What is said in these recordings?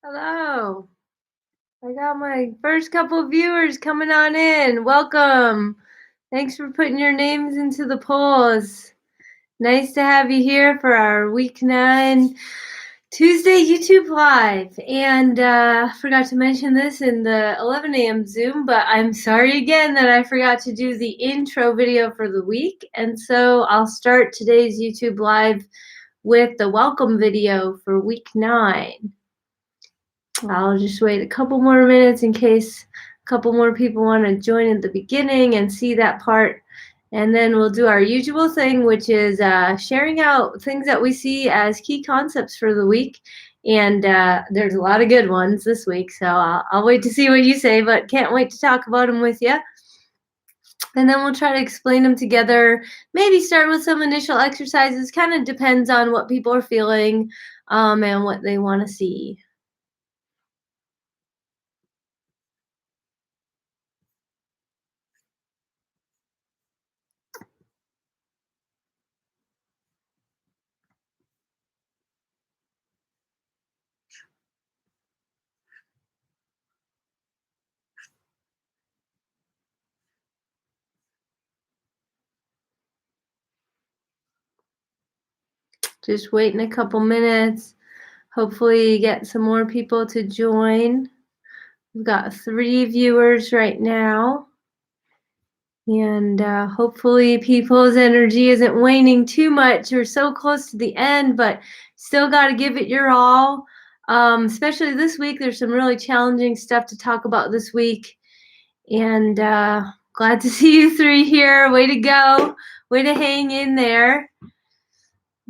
Hello. I got my first couple viewers coming on in. Welcome. Thanks for putting your names into the polls. Nice to have you here for our week 9 Tuesday YouTube Live. And forgot to mention this in the 11 a.m. Zoom, but I'm sorry again that I forgot to do the intro video for the week. And so I'll start today's YouTube Live with the welcome video for week 9. I'll just wait a couple more minutes in case a couple more people want to join at the beginning and see that part. And then we'll do our usual thing, which is sharing out things that we see as key concepts for the week. And there's a lot of good ones this week, so I'll wait to see what you say, but can't wait to talk about them with you. And then we'll try to explain them together, maybe start with some initial exercises. Kind of depends on what people are feeling and what they want to see. Just waiting a couple minutes. Hopefully get some more people to join. We've got 3 viewers right now. And hopefully people's energy isn't waning too much. We're so close to the end, but still got to give it your all. Especially this week, there's some really challenging stuff to talk about this week. And glad to see you 3 here. Way to go. Way to hang in there.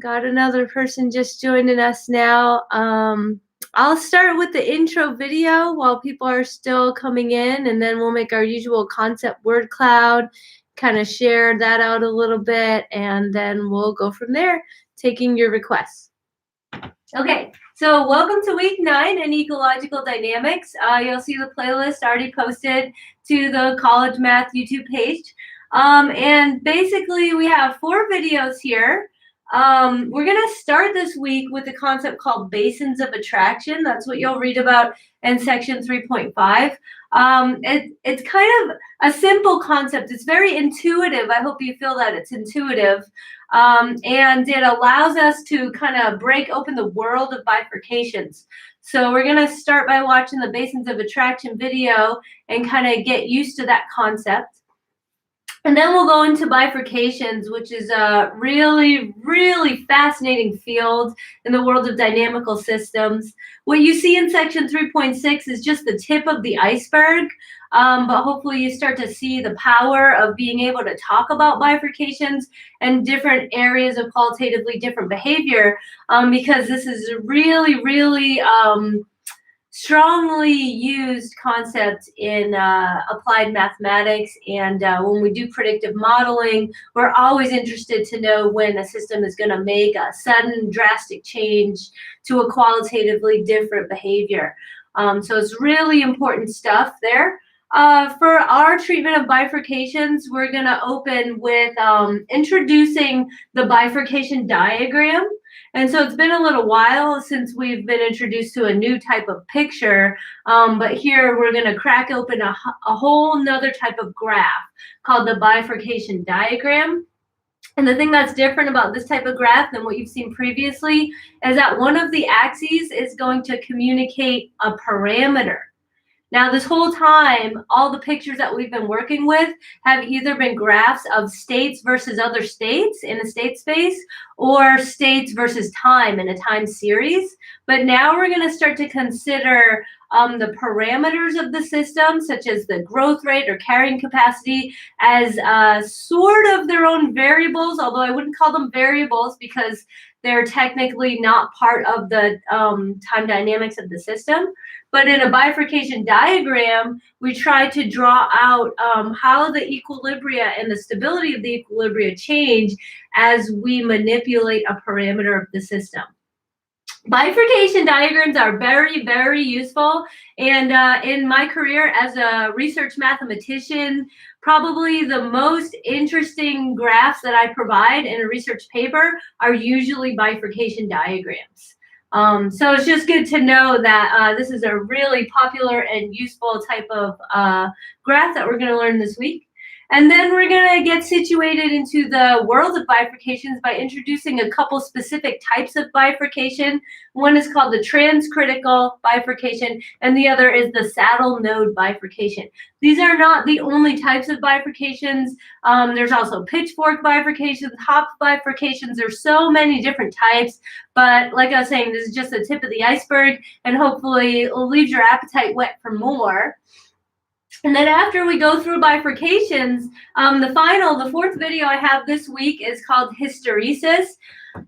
Got another person just joining us now. I'll start with the intro video while people are still coming in, and then we'll make our usual concept word cloud, kind of share that out a little bit, and then we'll go from there, taking your requests. Okay, so welcome to week 9 in ecological dynamics. You'll see the playlist already posted to the College Math YouTube page. And basically we have 4 videos here. We're going to start this week with a concept called Basins of Attraction. That's what you'll read about in section 3.5. It's kind of a simple concept. It's very intuitive. I hope you feel that it's intuitive. And it allows us to kind of break open the world of bifurcations. So we're going to start by watching the Basins of Attraction video and kind of get used to that concept. And then we'll go into bifurcations, which is a really, really fascinating field in the world of dynamical systems. What you see in section 3.6 is just the tip of the iceberg, but hopefully you start to see the power of being able to talk about bifurcations and different areas of qualitatively different behavior, because this is a really, really strongly used concept in applied mathematics, and when we do predictive modeling, we're always interested to know when a system is going to make a sudden drastic change to a qualitatively different behavior. So it's really important stuff there. For our treatment of bifurcations, we're going to open with introducing the bifurcation diagram. And so it's been a little while since we've been introduced to a new type of picture, but here we're going to crack open a whole nother type of graph called the bifurcation diagram. And the thing that's different about this type of graph than what you've seen previously is that one of the axes is going to communicate a parameter. Now, this whole time, all the pictures that we've been working with have either been graphs of states versus other states in a state space or states versus time in a time series. But now we're going to start to consider the parameters of the system, such as the growth rate or carrying capacity, as sort of their own variables, although I wouldn't call them variables because they're technically not part of the time dynamics of the system. But in a bifurcation diagram, we try to draw out how the equilibria and the stability of the equilibria change as we manipulate a parameter of the system. Bifurcation diagrams are very, very useful. And in my career as a research mathematician, probably the most interesting graphs that I provide in a research paper are usually bifurcation diagrams. So it's just good to know that this is a really popular and useful type of graph that we're going to learn this week. And then we're going to get situated into the world of bifurcations by introducing a couple specific types of bifurcation. One is called the transcritical bifurcation, and the other is the saddle node bifurcation. These are not the only types of bifurcations. There's also pitchfork bifurcations, hop bifurcations. There's so many different types, but like I was saying, this is just the tip of the iceberg, and hopefully it leaves your appetite wet for more. And then after we go through bifurcations, the fourth video I have this week is called Hysteresis.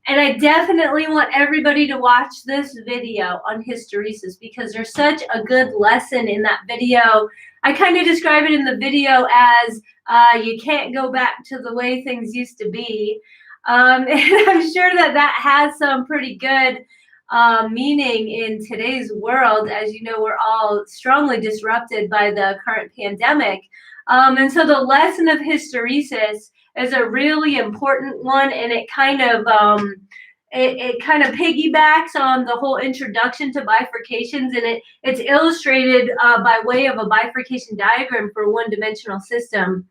And I definitely want everybody to watch this video on hysteresis because there's such a good lesson in that video. I kind of describe it in the video as you can't go back to the way things used to be. And I'm sure that has some pretty good meaning in today's world. As you know, we're all strongly disrupted by the current pandemic. And so the lesson of hysteresis is a really important one, and it kind of piggybacks on the whole introduction to bifurcations, and it's illustrated by way of a bifurcation diagram for a one-dimensional system.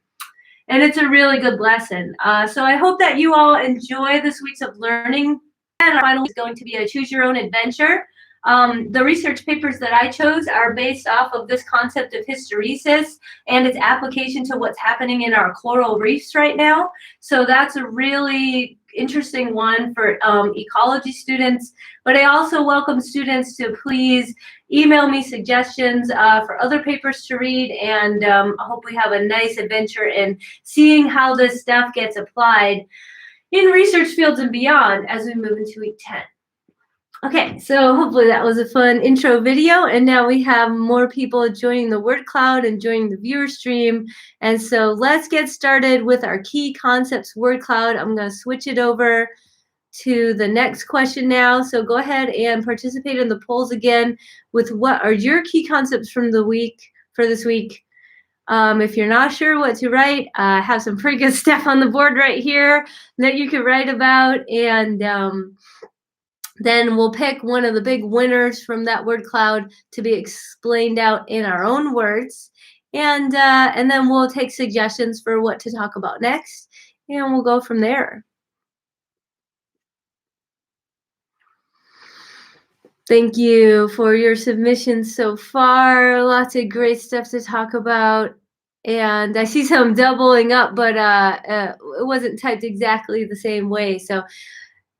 And it's a really good lesson. So I hope that you all enjoy this week's of learning. And our final is going to be a choose your own adventure. The research papers that I chose are based off of this concept of hysteresis and its application to what's happening in our coral reefs right now. So that's a really interesting one for ecology students. But I also welcome students to please email me suggestions for other papers to read, and I hope we have a nice adventure in seeing how this stuff gets applied in research fields and beyond as we move into week 10. Okay, so hopefully that was a fun intro video, and now we have more people joining the word cloud and joining the viewer stream. And so let's get started with our key concepts word cloud. I'm going to switch it over to the next question now. So go ahead and participate in the polls again with what are your key concepts from the week for this week. If you're not sure what to write, I have some pretty good stuff on the board right here that you can write about, and then we'll pick one of the big winners from that word cloud to be explained out in our own words, and then we'll take suggestions for what to talk about next, and we'll go from there. Thank you for your submissions so far. Lots of great stuff to talk about. And I see some doubling up, but it wasn't typed exactly the same way. So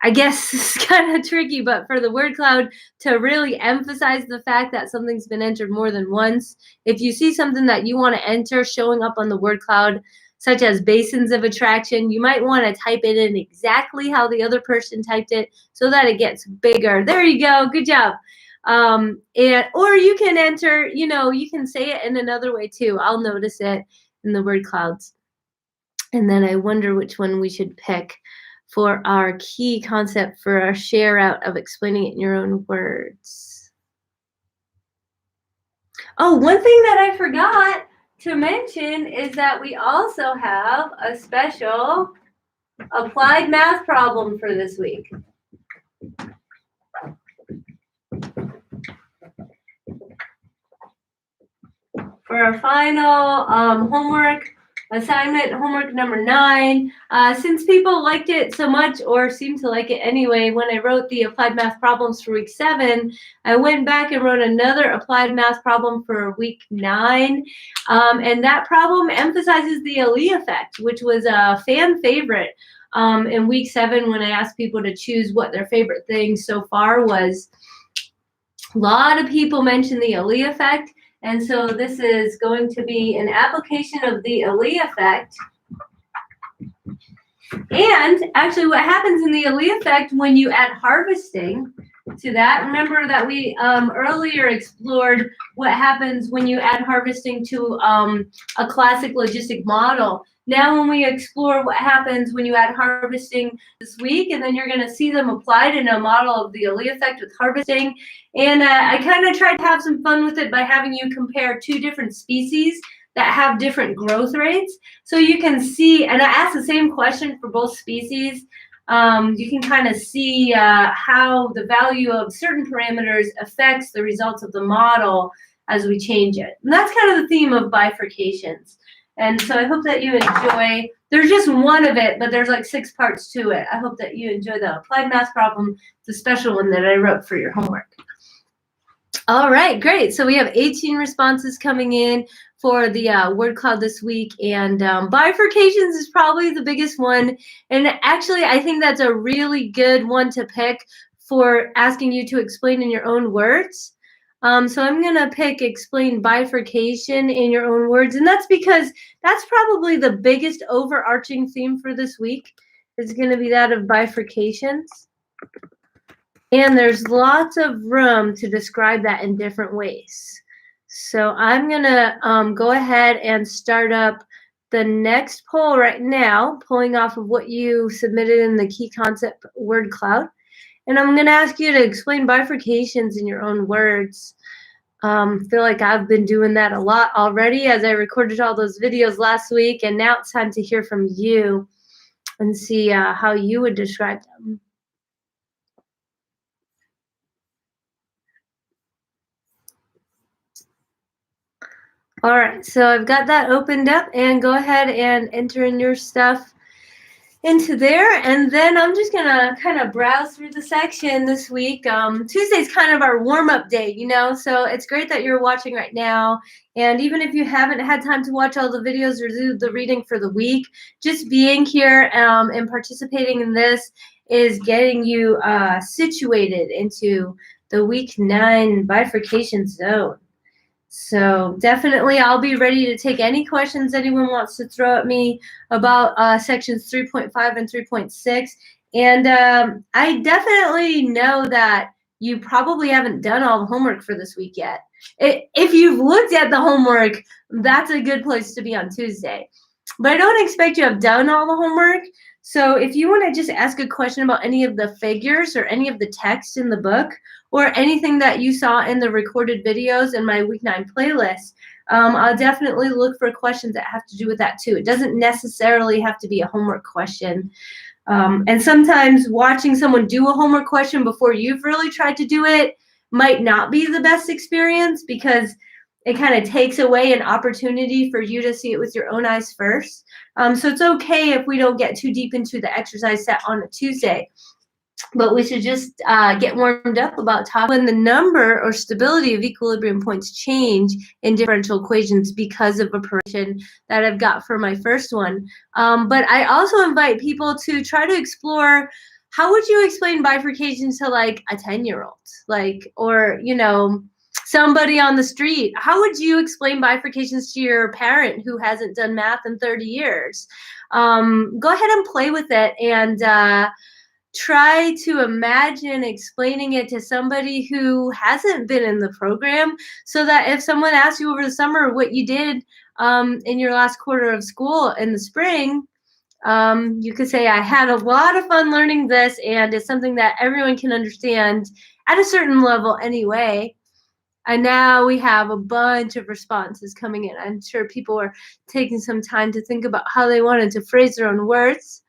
I guess it's kind of tricky, but for the word cloud to really emphasize the fact that something's been entered more than once, if you see something that you want to enter showing up on the word cloud, such as Basins of Attraction, you might want to type it in exactly how the other person typed it so that it gets bigger. There you go. Good job. Or you can enter, you can say it in another way too. I'll notice it in the word clouds. And then I wonder which one we should pick for our key concept for our share out of explaining it in your own words. Oh, one thing that I forgot to mention is that we also have a special applied math problem for this week. For our final homework assignment, homework number 9, since people liked it so much or seemed to like it anyway, when I wrote the applied math problems for week 7, I went back and wrote another applied math problem for week 9. And that problem emphasizes the Ali effect, which was a fan favorite in week 7 when I asked people to choose what their favorite thing so far was. A lot of people mentioned the Ali effect. And so this is going to be an application of the Ali effect. And actually what happens in the Ali effect when you add harvesting to that, remember that we earlier explored what happens when you add harvesting to a classic logistic model. Now when we explore what happens when you add harvesting this week, and then you're going to see them applied in a model of the Ali effect with harvesting. And I kind of tried to have some fun with it by having you compare 2 different species that have different growth rates. So you can see, and I asked the same question for both species. you can kind of see how the value of certain parameters affects the results of the model as we change it. And that's kind of the theme of bifurcations. And so I hope that you enjoy, there's just one of it, but there's like 6 parts to it. I hope that you enjoy the applied math problem, the special one that I wrote for your homework. All right, great. So we have 18 responses coming in for the word cloud this week, and bifurcations is probably the biggest one. And actually, I think that's a really good one to pick for asking you to explain in your own words. So I'm going to pick explain bifurcation in your own words, and that's because that's probably the biggest overarching theme for this week. It's going to be that of bifurcations. And there's lots of room to describe that in different ways. So I'm going to go ahead and start up the next poll right now, pulling off of what you submitted in the key concept word cloud. And I'm going to ask you to explain bifurcations in your own words. Feel like I've been doing that a lot already as I recorded all those videos last week. And now it's time to hear from you and see how you would describe them. All right, so I've got that opened up, and go ahead and enter in your stuff into there, and then I'm just gonna kind of browse through the section this week. Tuesday's kind of our warm-up day, you know, so it's great that you're watching right now. And even if you haven't had time to watch all the videos or do the reading for the week, just being here and participating in this is getting you situated into the week 9 bifurcation zone. So definitely I'll be ready to take any questions anyone wants to throw at me about sections 3.5 and 3.6. And I definitely know that you probably haven't done all the homework for this week yet. If you've looked at the homework, that's a good place to be on Tuesday. But I don't expect you to have done all the homework. So if you want to just ask a question about any of the figures or any of the text in the book, or anything that you saw in the recorded videos in my week 9 playlist, I'll definitely look for questions that have to do with that too. It doesn't necessarily have to be a homework question. And sometimes watching someone do a homework question before you've really tried to do it might not be the best experience, because it kind of takes away an opportunity for you to see it with your own eyes first. So it's okay if we don't get too deep into the exercise set on a Tuesday. But we should just get warmed up about when the number or stability of equilibrium points change in differential equations because of a operation that I've got for my first one. But I also invite people to try to explore, how would you explain bifurcations to like a 10-year-old, like, or, you know, somebody on the street? How would you explain bifurcations to your parent who hasn't done math in 30 years? Go ahead and play with it, and try to imagine explaining it to somebody who hasn't been in the program, so that if someone asks you over the summer what you did in your last quarter of school in the spring, you could say, I had a lot of fun learning this, and it's something that everyone can understand at a certain level anyway. And now we have a bunch of responses coming in. I'm sure people are taking some time to think about how they wanted to phrase their own words.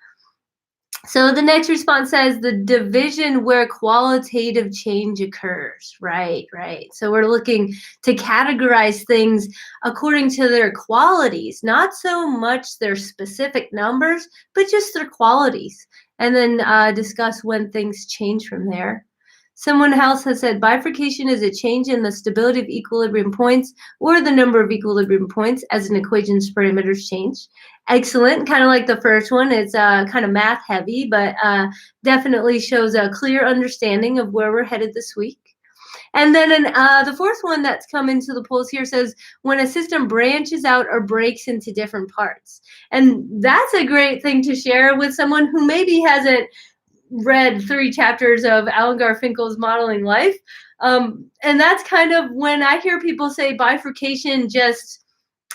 So the next response says the division where qualitative change occurs. Right. So we're looking to categorize things according to their qualities, not so much their specific numbers, but just their qualities, and then discuss when things change from there. Someone else has said bifurcation is a change in the stability of equilibrium points or the number of equilibrium points as an equation's parameters change. Excellent. Kind of like the first one. It's kind of math heavy, but definitely shows a clear understanding of where we're headed this week. And then the fourth one that's come into the polls here says when a system branches out or breaks into different parts. And that's a great thing to share with someone who maybe hasn't read 3 chapters of Alan Garfinkel's Modeling Life. And that's kind of when I hear people say bifurcation just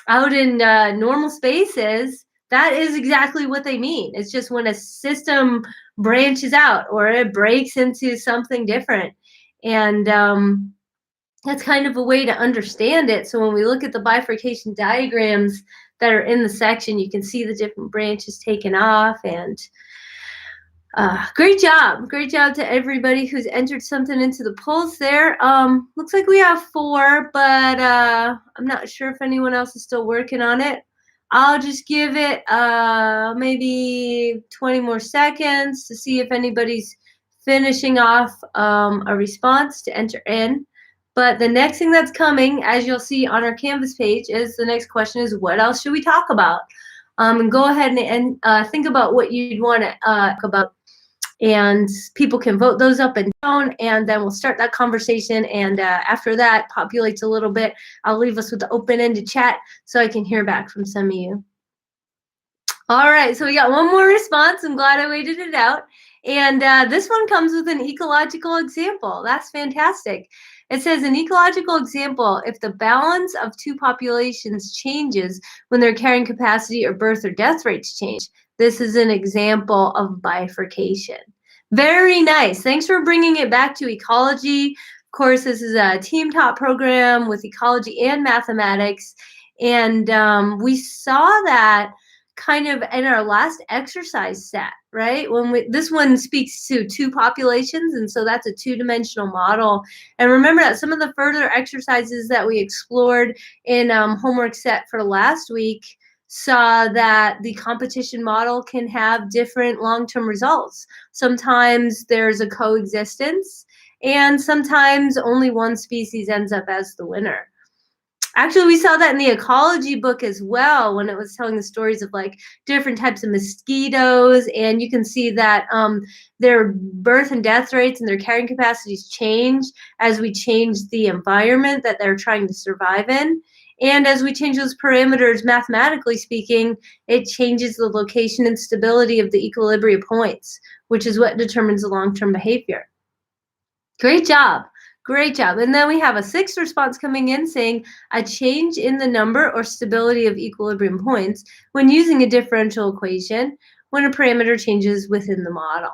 out in normal spaces, that is exactly what they mean. It's just when a system branches out or it breaks into something different. And that's kind of a way to understand it. So when we look at the bifurcation diagrams that are in the section, you can see the different branches taken off, and Great job. Great job to everybody who's entered something into the polls there. Looks like we have 4, but I'm not sure if anyone else is still working on it. I'll just give it maybe 20 more seconds to see if anybody's finishing off a response to enter in. But the next thing that's coming, as you'll see on our Canvas page, is the next question is, what else should we talk about? And go ahead and think about what you'd want to talk about, and people can vote those up and down, and then we'll start that conversation. And after that populates a little bit, I'll leave us with the open-ended chat so I can hear back from some of you. All right, so we got one more response. I'm glad I waited it out. And this one comes with an ecological example. That's fantastic. It says, an ecological example, if the balance of 2 populations changes when their carrying capacity or birth or death rates change. This is an example of bifurcation. Very nice. Thanks for bringing it back to ecology. Of course, this is a team taught program with ecology and mathematics. And we saw that kind of in our last exercise set, right? This one speaks to 2 populations, and so that's a 2-dimensional model. And remember that some of the further exercises that we explored in homework set for last week saw that the competition model can have different long-term results. Sometimes there's a coexistence, and sometimes only one species ends up as the winner. Actually, we saw that in the ecology book as well, when it was telling the stories of like different types of mosquitoes, and you can see that their birth and death rates and their carrying capacities change as we change the environment that they're trying to survive in. And as we change those parameters, mathematically speaking, it changes the location and stability of the equilibrium points, which is what determines the long-term behavior. Great job. Great job. And then we have a 6th response coming in saying a change in the number or stability of equilibrium points when using a differential equation when a parameter changes within the model.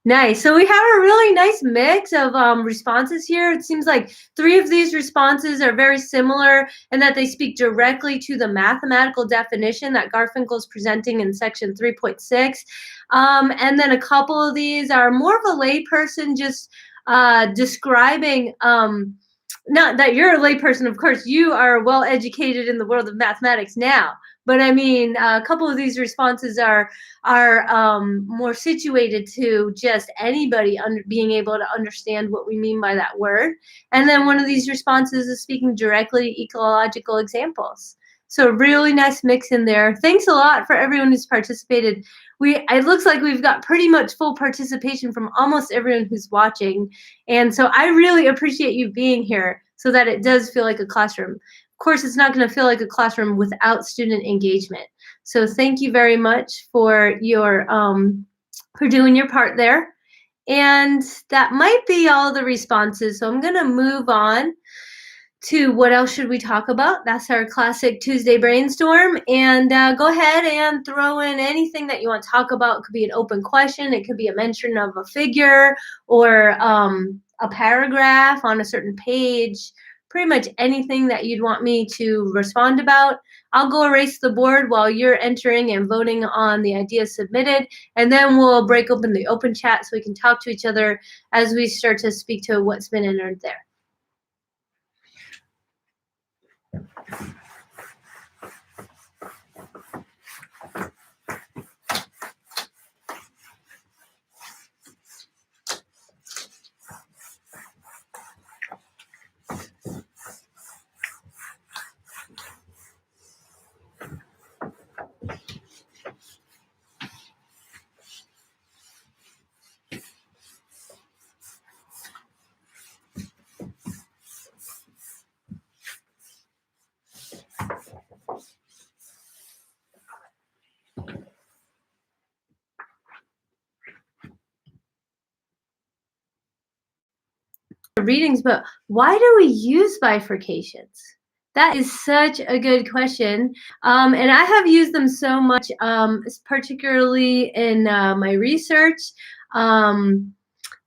Nice. So we have a really nice mix of responses here. It seems like 3 of these responses are very similar in that they speak directly to the mathematical definition that Garfinkel is presenting in section 3.6. And then a couple of these are more of a layperson just describing, not that you're a layperson, of course, you are well educated in the world of mathematics now, but I mean, a couple of these responses are more situated to just anybody being able to understand what we mean by that word. And then one of these responses is speaking directly to ecological examples. So really nice mix in there. Thanks a lot for everyone who's participated. It looks like we've got pretty much full participation from almost everyone who's watching. And so I really appreciate you being here so that it does feel like a classroom. Of course, it's not going to feel like a classroom without student engagement. So thank you very much for doing your part there. And that might be all the responses. So I'm going to move on to what else should we talk about. That's our classic Tuesday brainstorm. And go ahead and throw in anything that you want to talk about. It could be an open question. It could be a mention of a figure or a paragraph on a certain page. Pretty much anything that you'd want me to respond about. I'll go erase the board while you're entering and voting on the ideas submitted, and then we'll break open the open chat so we can talk to each other as we start to speak to what's been entered there. Readings, but why do we use bifurcations? That is such a good question. And I have used them so much, particularly in my research.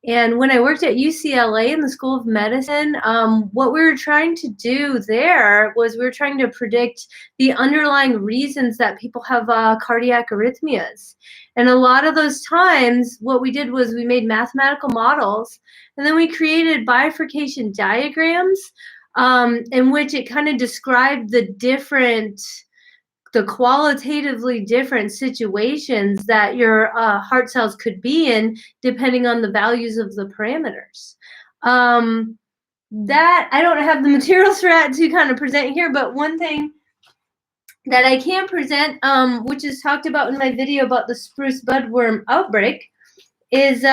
And when I worked at UCLA in the School of Medicine, what we were trying to do there was we were trying to predict the underlying reasons that people have cardiac arrhythmias. And a lot of those times, what we did was we made mathematical models, and then we created bifurcation diagrams in which it kind of described the qualitatively different situations that your heart cells could be in depending on the values of the parameters. That I don't have the materials for that to kind of present here, but one thing that I can present, which is talked about in my video about the Spruce Budworm outbreak, is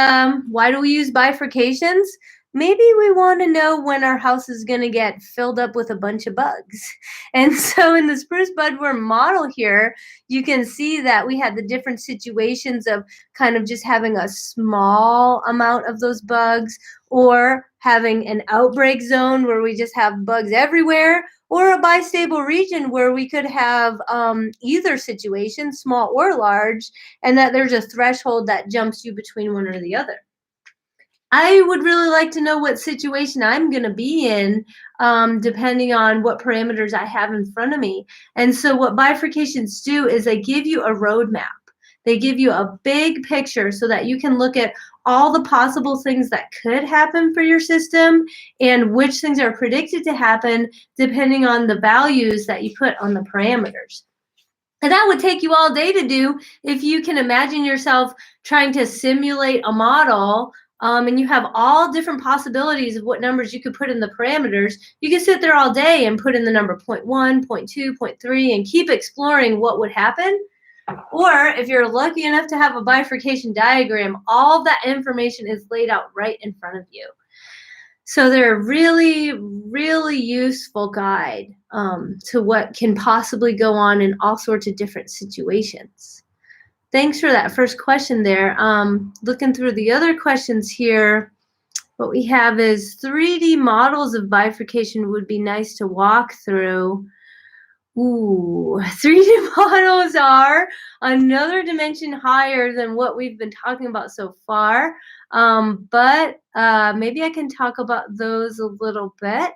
why do we use bifurcations? Maybe we want to know when our house is going to get filled up with a bunch of bugs. And so in the Spruce Budworm model here, you can see that we had the different situations of kind of just having a small amount of those bugs, or having an outbreak zone where we just have bugs everywhere, or a bistable region where we could have either situation, small or large, and that there's a threshold that jumps you between one or the other. I would really like to know what situation I'm going to be in, depending on what parameters I have in front of me. And so what bifurcations do is they give you a roadmap. They give you a big picture so that you can look at all the possible things that could happen for your system and which things are predicted to happen depending on the values that you put on the parameters. And that would take you all day to do if you can imagine yourself trying to simulate a model, and you have all different possibilities of what numbers you could put in the parameters. You can sit there all day and put in the number 0.1, 0.2, 0.3, and keep exploring what would happen. Or if you're lucky enough to have a bifurcation diagram, all that information is laid out right in front of you. So they're a really, really useful guide to what can possibly go on in all sorts of different situations. Thanks for that first question there. Looking through the other questions here, what we have is 3D models of bifurcation would be nice to walk through. Ooh, 3D models are another dimension higher than what we've been talking about so far. But maybe I can talk about those a little bit.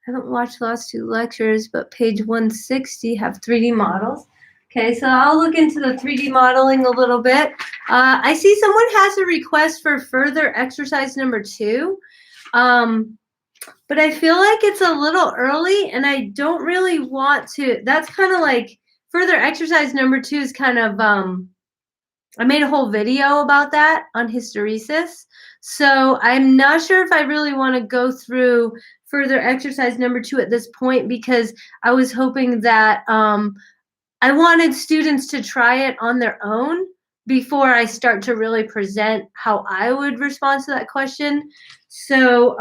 I haven't watched the last two lectures, but page 160 have 3D models. Okay, so I'll look into the 3D modeling a little bit. I see someone has a request for further exercise number 2. But I feel like it's a little early and I don't really want to. That's kind of like further exercise number 2 is kind of, I made a whole video about that on hysteresis. So I'm not sure if I really want to go through further exercise number 2 at this point, because I was hoping that I wanted students to try it on their own before I start to really present how I would respond to that question. So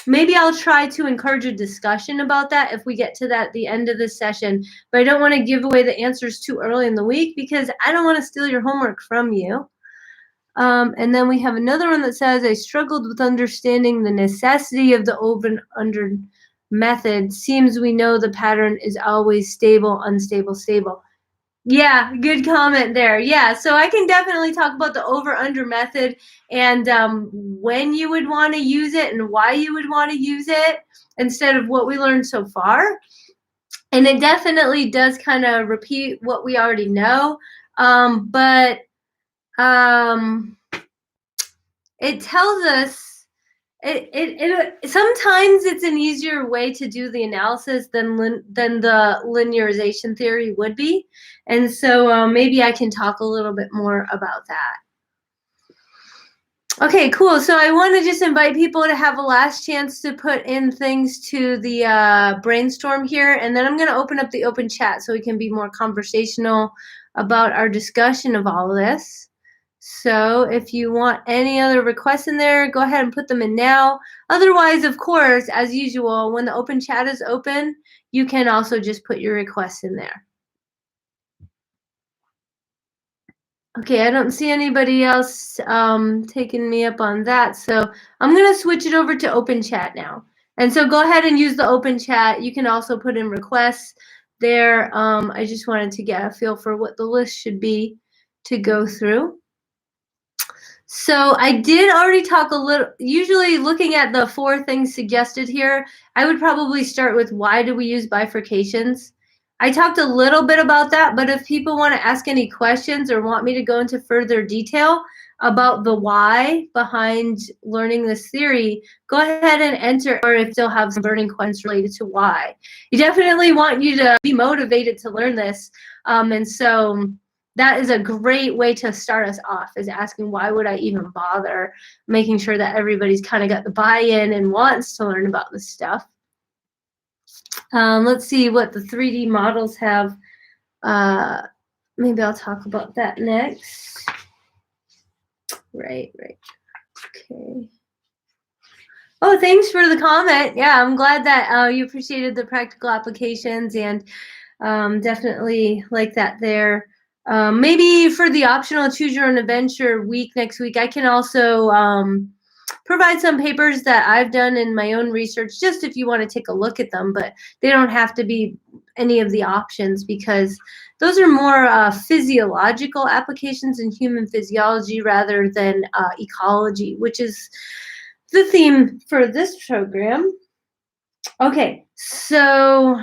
maybe I'll try to encourage a discussion about that if we get to that at the end of this session. But I don't want to give away the answers too early in the week because I don't want to steal your homework from you. And then we have another one that says, I struggled with understanding the necessity of the over and under method. Seems we know the pattern is always stable, unstable, stable. Yeah, good comment there. Yeah, so I can definitely talk about the over-under method and when you would want to use it and why you would want to use it instead of what we learned so far. And it definitely does kind of repeat what we already know, but it tells us sometimes it's an easier way to do the analysis than the linearization theory would be. And so maybe I can talk a little bit more about that. Okay, cool. So I want to just invite people to have a last chance to put in things to the brainstorm here. And then I'm going to open up the open chat so we can be more conversational about our discussion of all of this. So if you want any other requests in there, go ahead and put them in now. Otherwise, of course, as usual, when the open chat is open, you can also just put your requests in there. Okay, I don't see anybody else taking me up on that. So I'm going to switch it over to open chat now. And so go ahead and use the open chat. You can also put in requests there. I just wanted to get a feel for what the list should be to go through. So I did already talk a little, usually looking at the 4 things suggested here, I would probably start with why do we use bifurcations? I talked a little bit about that, but if people want to ask any questions or want me to go into further detail about the why behind learning this theory, go ahead and enter, or if still have some burning questions related to why. We definitely want you to be motivated to learn this. And so that is a great way to start us off, is asking why would I even bother, making sure that everybody's kind of got the buy-in and wants to learn about this stuff. Let's see what the 3D models have. Maybe I'll talk about that next. Right. Okay. Oh, thanks for the comment. Yeah, I'm glad that you appreciated the practical applications, and definitely like that there. Maybe for the optional Choose Your Own Adventure week next week, I can also provide some papers that I've done in my own research, just if you want to take a look at them, but they don't have to be any of the options, because those are more physiological applications in human physiology rather than ecology, which is the theme for this program. Okay, so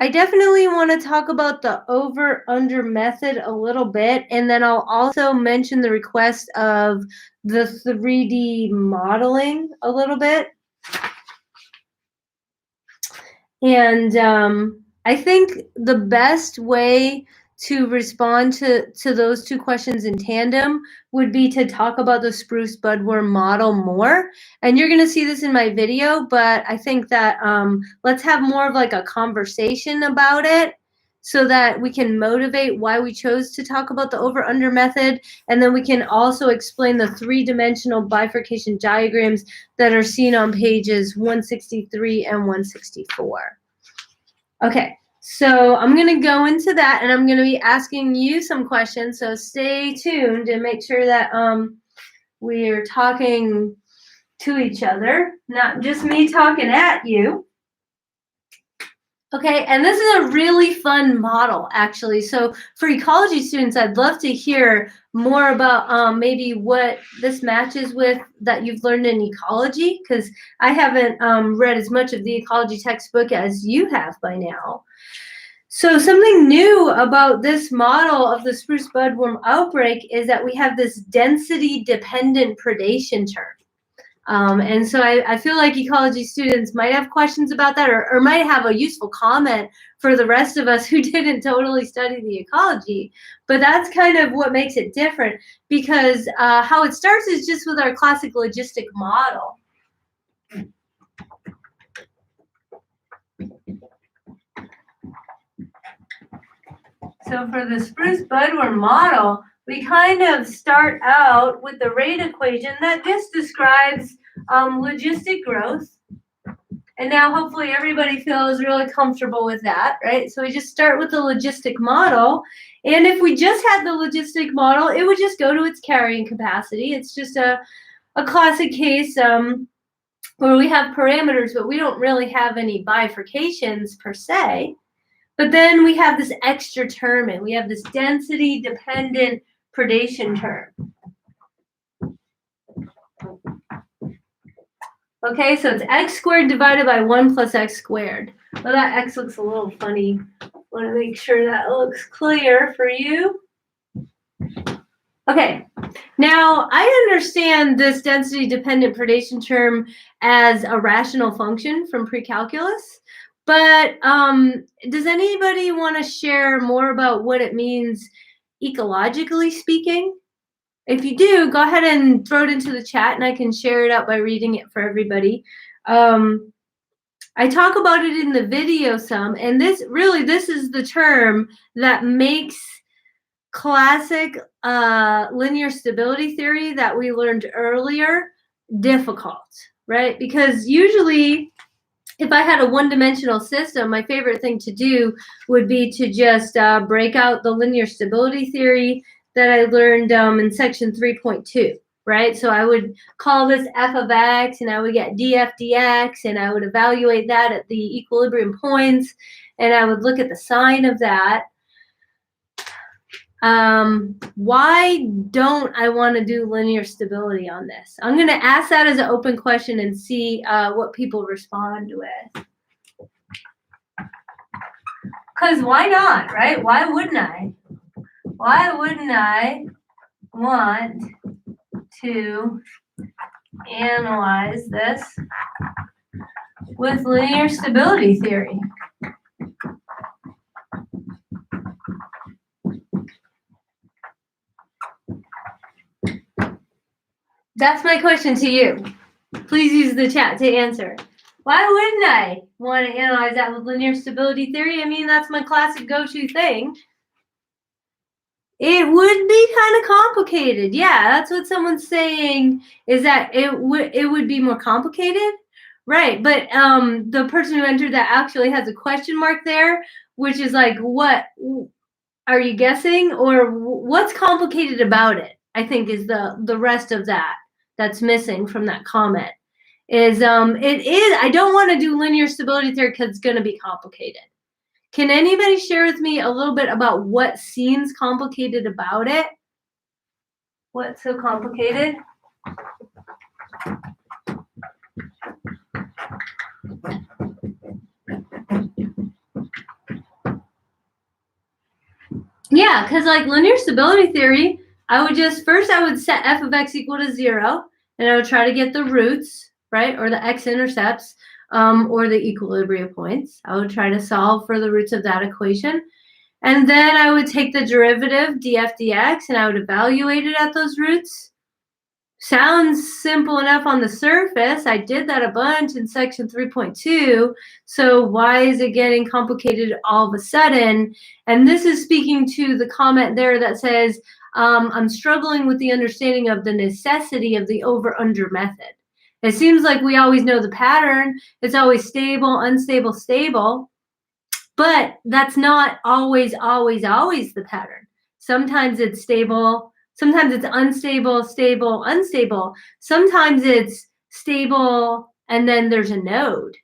I definitely want to talk about the over-under method a little bit, and then I'll also mention the request of the 3D modeling a little bit. And I think the best way to respond to those 2 questions in tandem would be to talk about the Spruce Budworm model more. And you're going to see this in my video, but I think that let's have more of like a conversation about it, so that we can motivate why we chose to talk about the over-under method. And then we can also explain the 3-dimensional bifurcation diagrams that are seen on pages 163 and 164. Okay, so I'm going to go into that, and I'm going to be asking you some questions, so stay tuned and make sure that we're talking to each other, not just me talking at you. Okay, and this is a really fun model, actually. So for ecology students, I'd love to hear more about maybe what this matches with that you've learned in ecology, because I haven't read as much of the ecology textbook as you have by now. So something new about this model of the spruce budworm outbreak is that we have this density-dependent predation term. And so I feel like ecology students might have questions about that, or might have a useful comment for the rest of us who didn't totally study the ecology. But that's kind of what makes it different, because how it starts is just with our classic logistic model. So for the spruce budworm model, we kind of start out with the rate equation that just describes logistic growth. And now hopefully everybody feels really comfortable with that, right? So we just start with the logistic model. And if we just had the logistic model, it would just go to its carrying capacity. It's just a classic case where we have parameters, but we don't really have any bifurcations per se. But then we have this extra term, and we have this density-dependent predation term. Okay, so it's x squared divided by 1 plus x squared. Well, that x looks a little funny. I want to make sure that looks clear for you. Okay, now I understand this density-dependent predation term as a rational function from pre-calculus, but does anybody want to share more about what it means ecologically speaking? If you do, go ahead and throw it into the chat, and I can share it out by reading it for everybody. I talk about it in the video some, and this is the term that makes classic linear stability theory that we learned earlier difficult, right? Because usually, if I had a one-dimensional system, my favorite thing to do would be to just break out the linear stability theory that I learned in section 3.2, right? So I would call this f of x, and I would get df dx, and I would evaluate that at the equilibrium points, and I would look at the sign of that. Why don't I want to do linear stability on this? I'm going to ask that as an open question and see what people respond with. Because why not, right? Why wouldn't I? Why wouldn't I want to analyze this with linear stability theory? That's my question to you. Please use the chat to answer. Why wouldn't I want to analyze that with linear stability theory? I mean, that's my classic go-to thing. It would be kind of complicated. Yeah, that's what someone's saying, is that it would be more complicated. Right, but the person who entered that actually has a question mark there, which is like, what are you guessing, or what's complicated about it? I think is the rest of that that's missing from that comment. Is it is, I don't want to do linear stability theory because it's going to be complicated. Can anybody share with me a little bit about what seems complicated about it? What's so complicated? Yeah, because like linear stability theory, I would set f of x equal to 0, and I would try to get the roots, right, or the x-intercepts, or the equilibrium points. I would try to solve for the roots of that equation. And then I would take the derivative, df dx, and I would evaluate it at those roots. Sounds simple enough on the surface. I did that a bunch in section 3.2. So why is it getting complicated all of a sudden? And this is speaking to the comment there that says, I'm struggling with the understanding of the necessity of the over-under method. It seems like we always know the pattern. It's always stable, unstable, stable. But that's not always the pattern. Sometimes it's stable. Sometimes it's unstable, stable, unstable. Sometimes it's stable and then there's a node.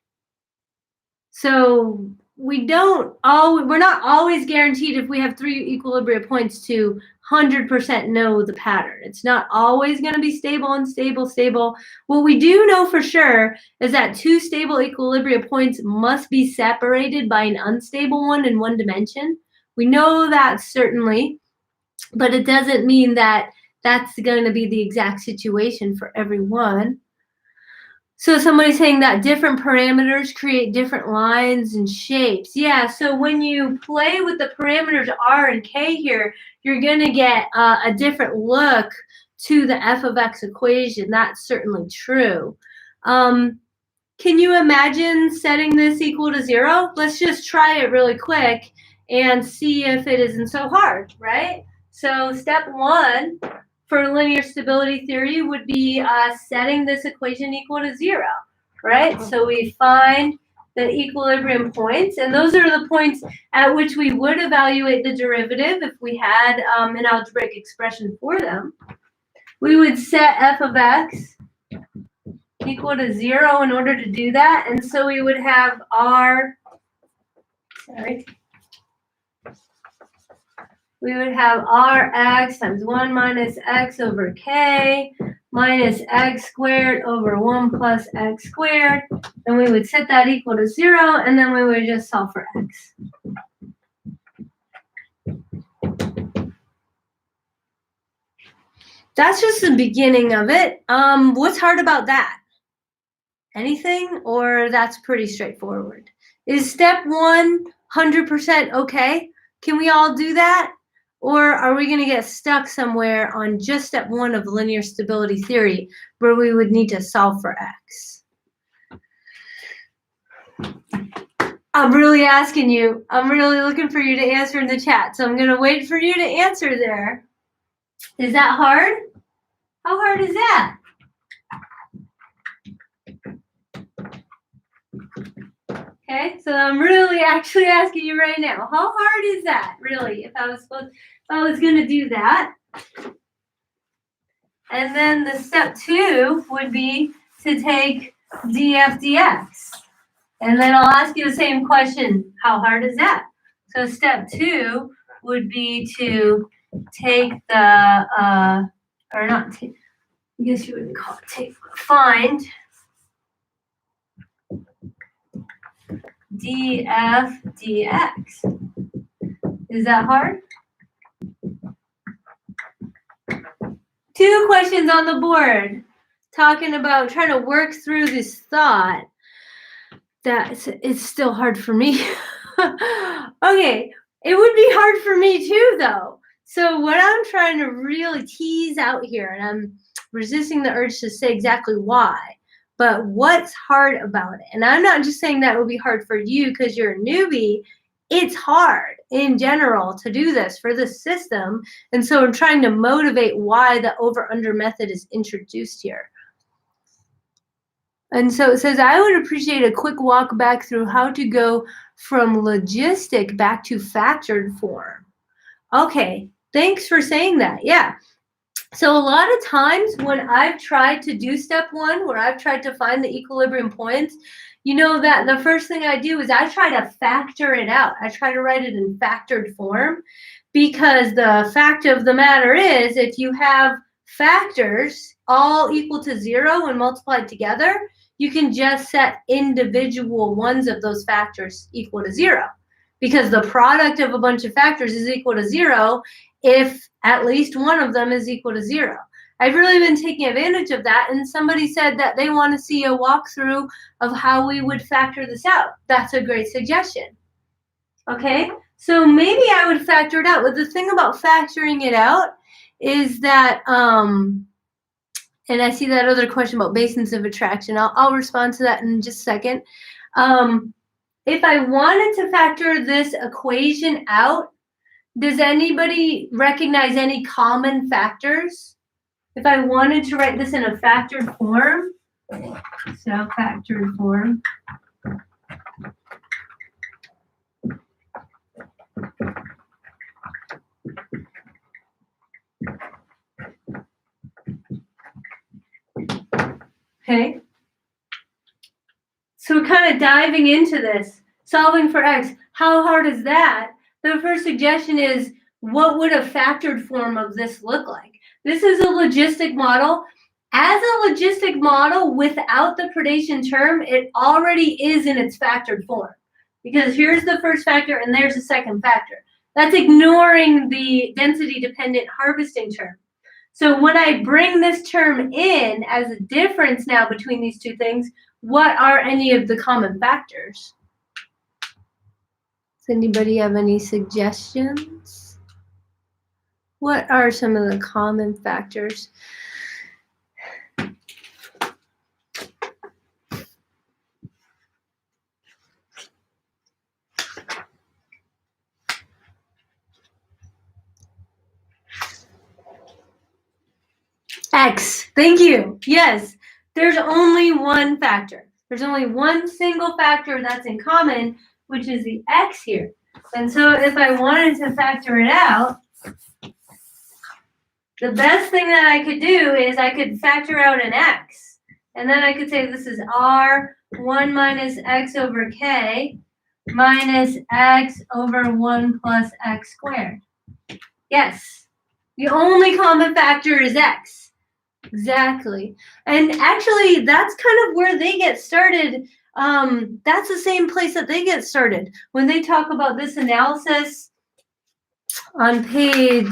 So we're not always guaranteed, if we have 3 equilibrium points, to 100% know the pattern. It's not always going to be stable, unstable, stable. What we do know for sure is that 2 stable equilibrium points must be separated by an unstable one in one dimension. We know that certainly, but it doesn't mean that that's going to be the exact situation for everyone. So somebody's saying that different parameters create different lines and shapes. Yeah, so when you play with the parameters R and K here, you're going to get a different look to the f of x equation. That's certainly true. Can you imagine setting this equal to 0? Let's just try it really quick and see if it isn't so hard, right? So step 1 for linear stability theory would be setting this equation equal to 0, right? So we find the equilibrium points, and those are the points at which we would evaluate the derivative if we had an algebraic expression for them. We would set f of x equal to 0 in order to do that, and so we would have we would have Rx times 1 minus x over k minus x squared over 1 plus x squared. And we would set that equal to 0, and then we would just solve for x. That's just the beginning of it. What's hard about that? Anything? Or that's pretty straightforward? Is step 1 100% okay? Can we all do that? Or are we going to get stuck somewhere on just step 1 of linear stability theory where we would need to solve for x? I'm really asking you. I'm really looking for you to answer in the chat. So I'm going to wait for you to answer there. Is that hard? How hard is that? Okay, so I'm really actually asking you right now, how hard is that, really, if I was going to do that? And then the step 2 would be to take df dx. And then I'll ask you the same question, how hard is that? So step 2 would be to take the, or not take, I guess you wouldn't call it find df dx. Is that hard? 2 questions on the board talking about trying to work through this thought that it's still hard for me. Okay, it would be hard for me too, though. So what I'm trying to really tease out here, and I'm resisting the urge to say exactly why, but what's hard about it? And I'm not just saying that it will be hard for you because you're a newbie. It's hard in general to do this for the system. And so I'm trying to motivate why the over-under method is introduced here. And so it says, I would appreciate a quick walk back through how to go from logistic back to factored form. Okay, thanks for saying that. Yeah. So a lot of times when I've tried to do step 1, where I've tried to find the equilibrium points, you know that the first thing I do is I try to factor it out. I try to write it in factored form, because the fact of the matter is, if you have factors all equal to 0 and multiplied together, you can just set individual ones of those factors equal to 0, because the product of a bunch of factors is equal to 0 if at least one of them is equal to 0. I've really been taking advantage of that, and somebody said that they want to see a walkthrough of how we would factor this out. That's a great suggestion. Okay, so maybe I would factor it out. But the thing about factoring it out is that, and I see that other question about basins of attraction. I'll respond to that in just a second. If I wanted to factor this equation out, does anybody recognize any common factors? If I wanted to write this in a factored form, so factored form. Okay. So we're kind of diving into this, solving for x. How hard is that? The first suggestion is, what would a factored form of this look like? This is a logistic model. As a logistic model without the predation term, it already is in its factored form, because here's the first factor and there's the second factor. That's ignoring the density-dependent harvesting term. So when I bring this term in as a difference now between these two things, what are any of the common factors? Does anybody have any suggestions? What are some of the common factors? X. Thank you. Yes, there's only one factor. There's only one single factor that's in common, which is the x here. And so if I wanted to factor it out, the best thing that I could do is I could factor out an x. And then I could say this is r1 minus x over k minus x over 1 plus x squared. Yes, the only common factor is x. Exactly. And actually, that's kind of where they get started. That's the same place that they get started. When they talk about this analysis on page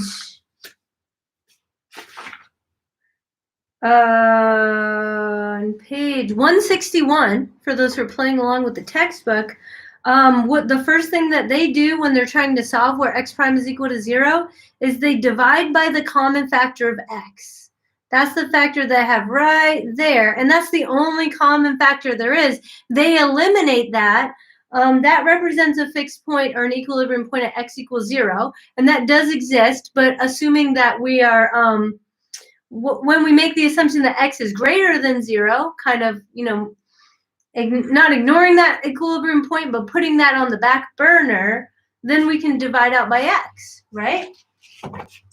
161, for those who are playing along with the textbook, what the first thing that they do when they're trying to solve where x prime is equal to 0 is they divide by the common factor of x. That's the factor that I have right there, and that's the only common factor there is. They eliminate that. That represents a fixed point or an equilibrium point at x equals 0, and that does exist, but assuming that we are, when we make the assumption that x is greater than 0, kind of, you know, not ignoring that equilibrium point, but putting that on the back burner, then we can divide out by x, right?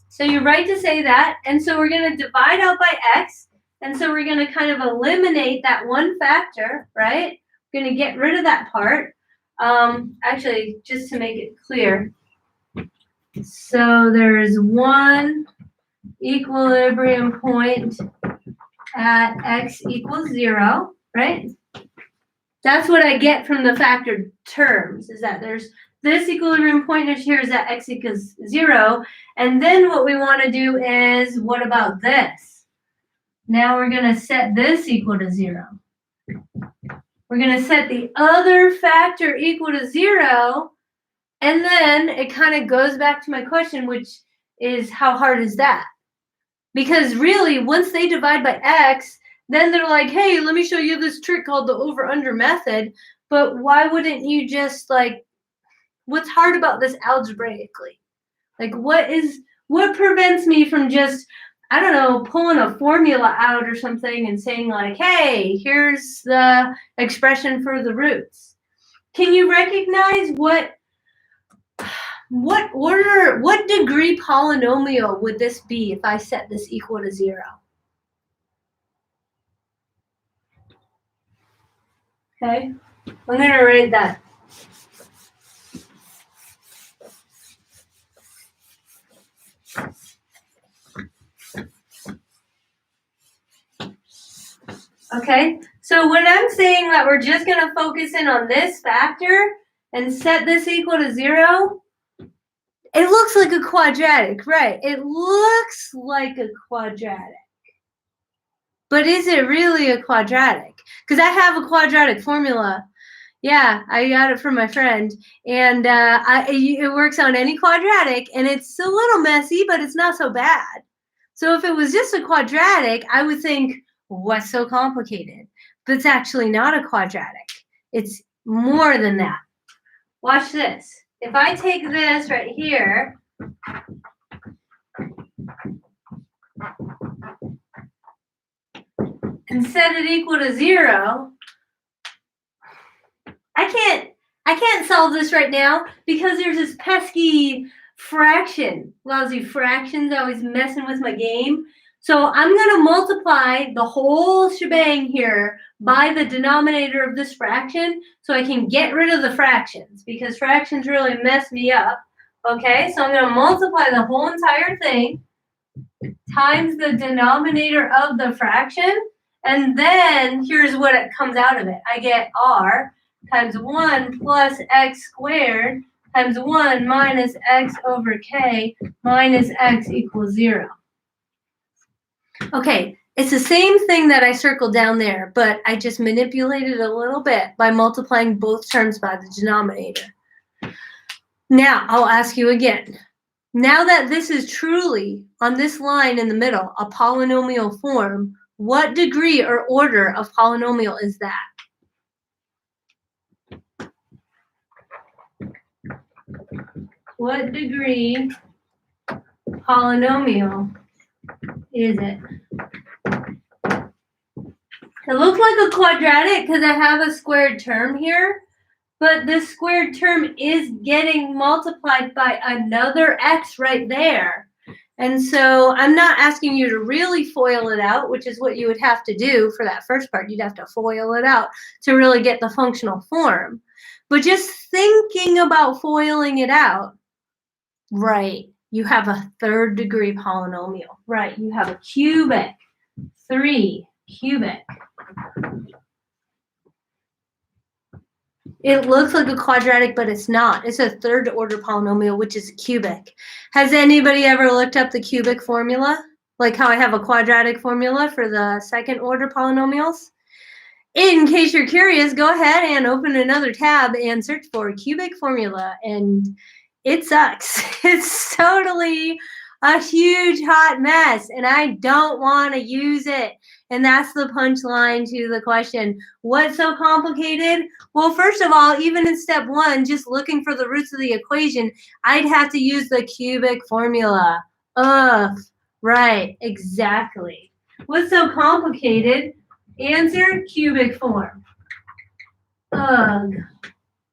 So you're right to say that. And so we're going to divide out by x. And so we're going to kind of eliminate that one factor, right? We're going to get rid of that part. Actually, just to make it clear, So there's one equilibrium point at x equals 0, right? That's what I get from the factored terms, is that there's this equilibrium point here is at x equals 0. And then what we want to do is, what about this? Now we're going to set this equal to 0. We're going to set the other factor equal to 0. And then it kind of goes back to my question, which is, how hard is that? Because really, once they divide by x, then they're like, hey, let me show you this trick called the over-under method. But why wouldn't you just, like, what's hard about this algebraically? Like, what prevents me from just, I don't know, pulling a formula out or something and saying, like, hey, here's the expression for the roots? Can you recognize what order, what degree polynomial would this be if I set this equal to 0? Okay, I'm going to write that. Okay, so when I'm saying that we're just going to focus in on this factor and set this equal to 0, it looks like a quadratic, right? It looks like a quadratic. But is it really a quadratic? Because I have a quadratic formula. Yeah, I got it from my friend. And it works on any quadratic, and it's a little messy, but it's not so bad. So if it was just a quadratic, I would think, what's so complicated? But it's actually not a quadratic. It's more than that. Watch this. If I take this right here and set it equal to 0, I can't solve this right now because there's this pesky fraction. Lousy fractions always messing with my game. So I'm going to multiply the whole shebang here by the denominator of this fraction so I can get rid of the fractions, because fractions really mess me up. Okay, so I'm going to multiply the whole entire thing times the denominator of the fraction, and then here's what it comes out of it. I get r times 1 plus x squared times 1 minus x over k minus x equals 0. Okay, it's the same thing that I circled down there, but I just manipulated a little bit by multiplying both terms by the denominator. Now, I'll ask you again. Now that this is truly, on this line in the middle, a polynomial form, what degree or order of polynomial is that? What degree polynomial is it? It looks like a quadratic because I have a squared term here, but this squared term is getting multiplied by another x right there. And so I'm not asking you to really FOIL it out, which is what you would have to do for that first part. You'd have to FOIL it out to really get the functional form. But just thinking about FOILing it out, right, you have a third degree polynomial. Right, you have a cubic, 3 cubic. It looks like a quadratic, but it's not. It's a third order polynomial, which is a cubic. Has anybody ever looked up the cubic formula? Like how I have a quadratic formula for the second order polynomials? In case you're curious, go ahead and open another tab and search for cubic formula, and it sucks. It's totally a huge hot mess, and I don't want to use it. And that's the punchline to the question. What's so complicated? Well, first of all, even in step 1, just looking for the roots of the equation, I'd have to use the cubic formula. Ugh, right, exactly. What's so complicated? Answer, cubic form. Ugh,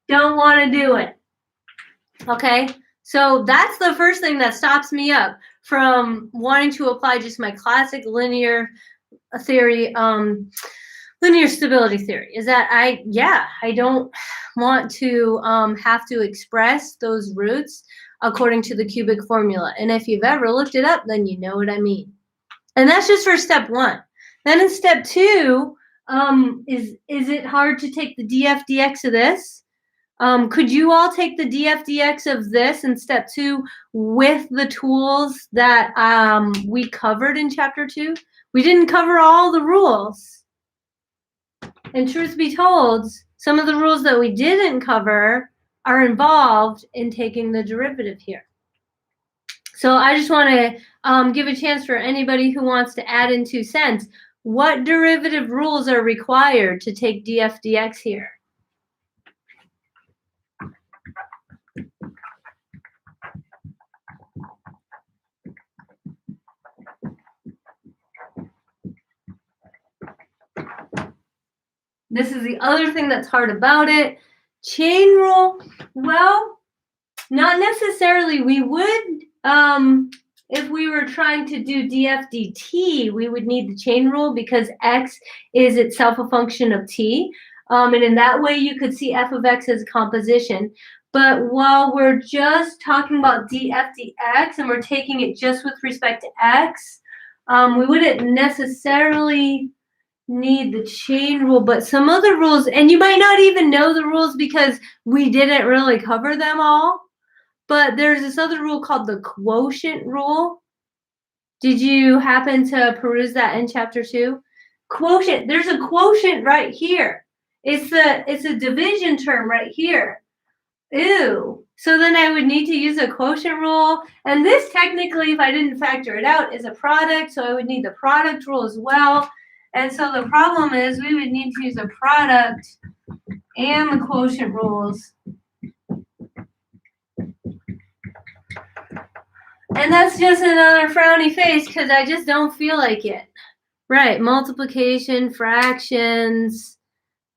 don't want to do it. Okay, so that's the first thing that stops me up from wanting to apply just my classic linear theory linear stability theory is that I don't want to have to express those roots according to the cubic formula. And if you've ever looked it up, then you know what I mean. And that's just for step 1. Then in step 2, is it hard to take the df dx of this? Could you all take the df dx of this in step 2 with the tools that we covered in chapter 2? We didn't cover all the rules. And truth be told, some of the rules that we didn't cover are involved in taking the derivative here. So I just want to give a chance for anybody who wants to add in 2 cents. What derivative rules are required to take df dx here? This is the other thing that's hard about it. Chain rule, well, not necessarily. We would, if we were trying to do df dt, we would need the chain rule because x is itself a function of t. And in that way, you could see f of x as a composition. But while we're just talking about df dx and we're taking it just with respect to x, we wouldn't necessarily need the chain rule, but some other rules, and you might not even know the rules because we didn't really cover them all, but there's this other rule called the quotient rule. Did you happen to peruse that in chapter 2? Quotient, there's a quotient right here. It's a division term right here. Ew. So then I would need to use a quotient rule, and this technically, if I didn't factor it out, is a product, so I would need the product rule as well. And so the problem is we would need to use a product and the quotient rules. And that's just another frowny face because I just don't feel like it. Right, multiplication, fractions,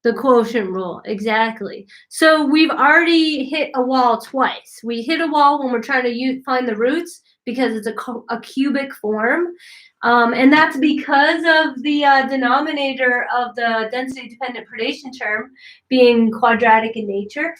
the quotient rule, exactly. So we've already hit a wall twice. We hit a wall when we're trying to find the roots because it's a cubic form. And that's because of the denominator of the density-dependent predation term being quadratic in nature.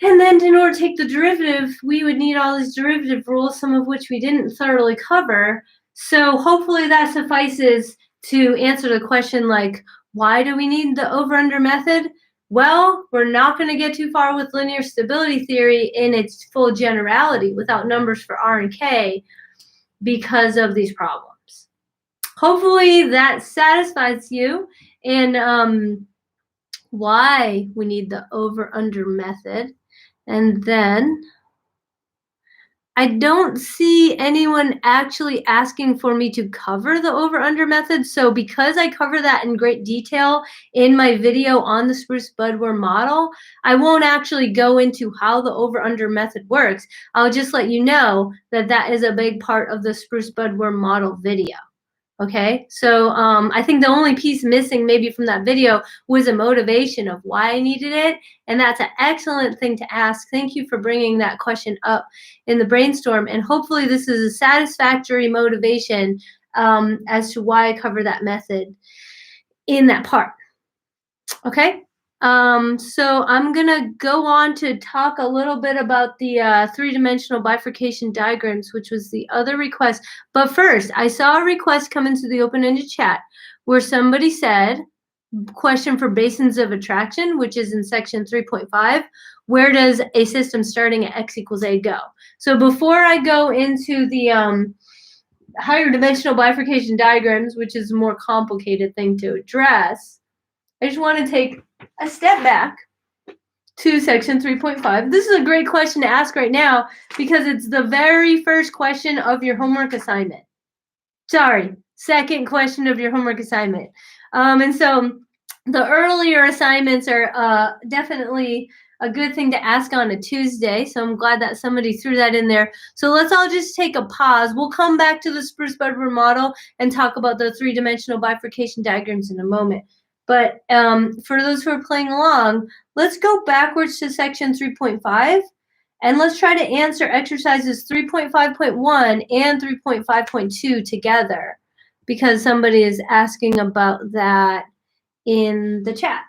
And then in order to take the derivative, we would need all these derivative rules, some of which we didn't thoroughly cover. So hopefully that suffices to answer the question like, why do we need the over-under method? Well, we're not going to get too far with linear stability theory in its full generality without numbers for R and K because of these problems. Hopefully that satisfies you and why we need the over-under method. And then I don't see anyone actually asking for me to cover the over-under method. So because I cover that in great detail in my video on the Spruce Budworm model, I won't actually go into how the over-under method works. I'll just let you know that that is a big part of the Spruce Budworm model video. Okay, so I think the only piece missing maybe from that video was a motivation of why I needed it, and that's an excellent thing to ask. Thank you for bringing that question up in the brainstorm, and hopefully this is a satisfactory motivation as to why I cover that method in that part. Okay, so I'm gonna go on to talk a little bit about the three-dimensional bifurcation diagrams, which was the other request. But first, I saw a request come into the open-ended chat where somebody said, question for basins of attraction, which is in section 3.5, where does a system starting at x equals a go? So before I go into the higher dimensional bifurcation diagrams, which is a more complicated thing to address, I just want to take a step back to section 3.5. This is a great question to ask right now because it's the very first question of your homework assignment. Sorry, second question of your homework assignment. And so the earlier assignments are definitely a good thing to ask on a Tuesday. So I'm glad that somebody threw that in there. So let's all just take a pause. We'll come back to the Spruce Budworm model and talk about the three-dimensional bifurcation diagrams in a moment. But for those who are playing along, let's go backwards to section 3.5 and let's try to answer exercises 3.5.1 and 3.5.2 together because somebody is asking about that in the chat.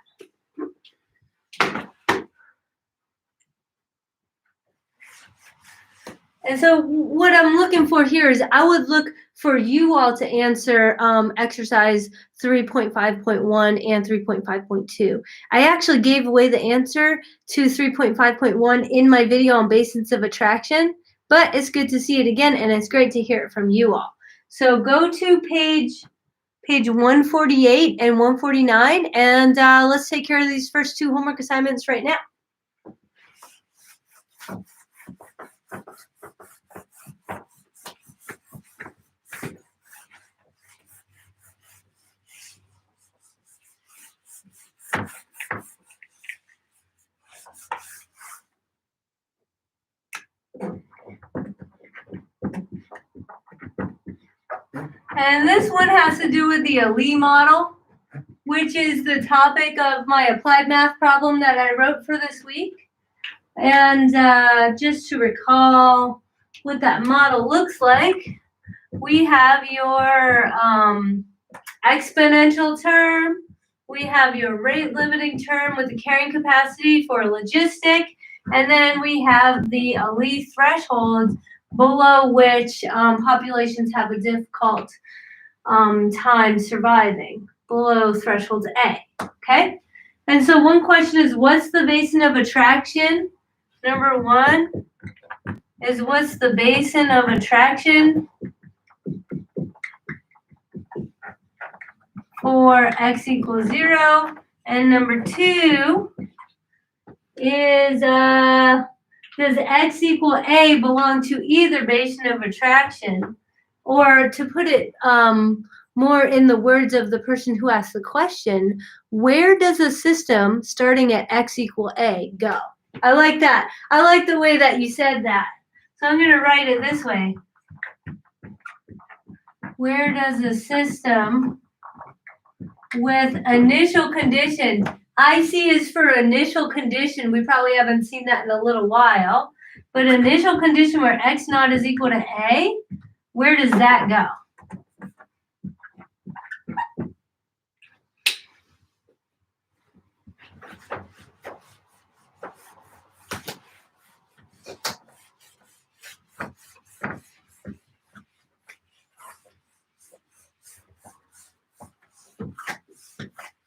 And so what I'm looking for here is I would look for you all to answer exercise 3.5.1 and 3.5.2. I actually gave away the answer to 3.5.1 in my video on Basins of Attraction, but it's good to see it again, and it's great to hear it from you all. So go to page 148 and 149, and let's take care of these first two homework assignments right now. And this one has to do with the Ali model, which is the topic of my applied math problem that I wrote for this week. And just to recall what that model looks like, we have your exponential term, we have your rate limiting term with the carrying capacity for logistic, and then we have the Ali threshold below which populations have a difficult time surviving, below threshold A, okay? And so one question is, what's the basin of attraction? Number one is, what's the basin of attraction for x equals 0? And number two is, does x equal A belong to either basin of attraction? Or to put it more in the words of the person who asked the question, where does a system starting at x equal A go? I like that. I like the way that you said that. So I'm going to write it this way. Where does a system with initial condition, IC is for initial condition. We probably haven't seen that in a little while. But initial condition where x naught is equal to A, where does that go?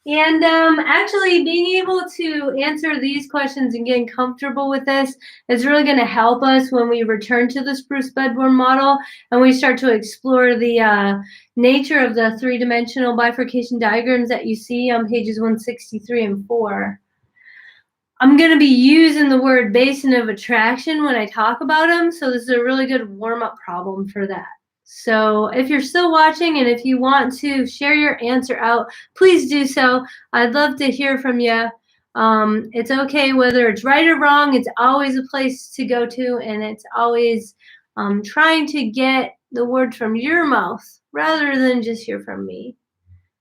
And actually being able to answer these questions and getting comfortable with this is really going to help us when we return to the Spruce Budworm model and we start to explore the nature of the three-dimensional bifurcation diagrams that you see on pages 163 and 4. I'm going to be using the word basin of attraction when I talk about them, so this is a really good warm-up problem for that. So if you're still watching and if you want to share your answer out, please do so. I'd love to hear from you. It's okay whether it's right or wrong. It's always a place to go to, and it's always trying to get the word from your mouth rather than just hear from me.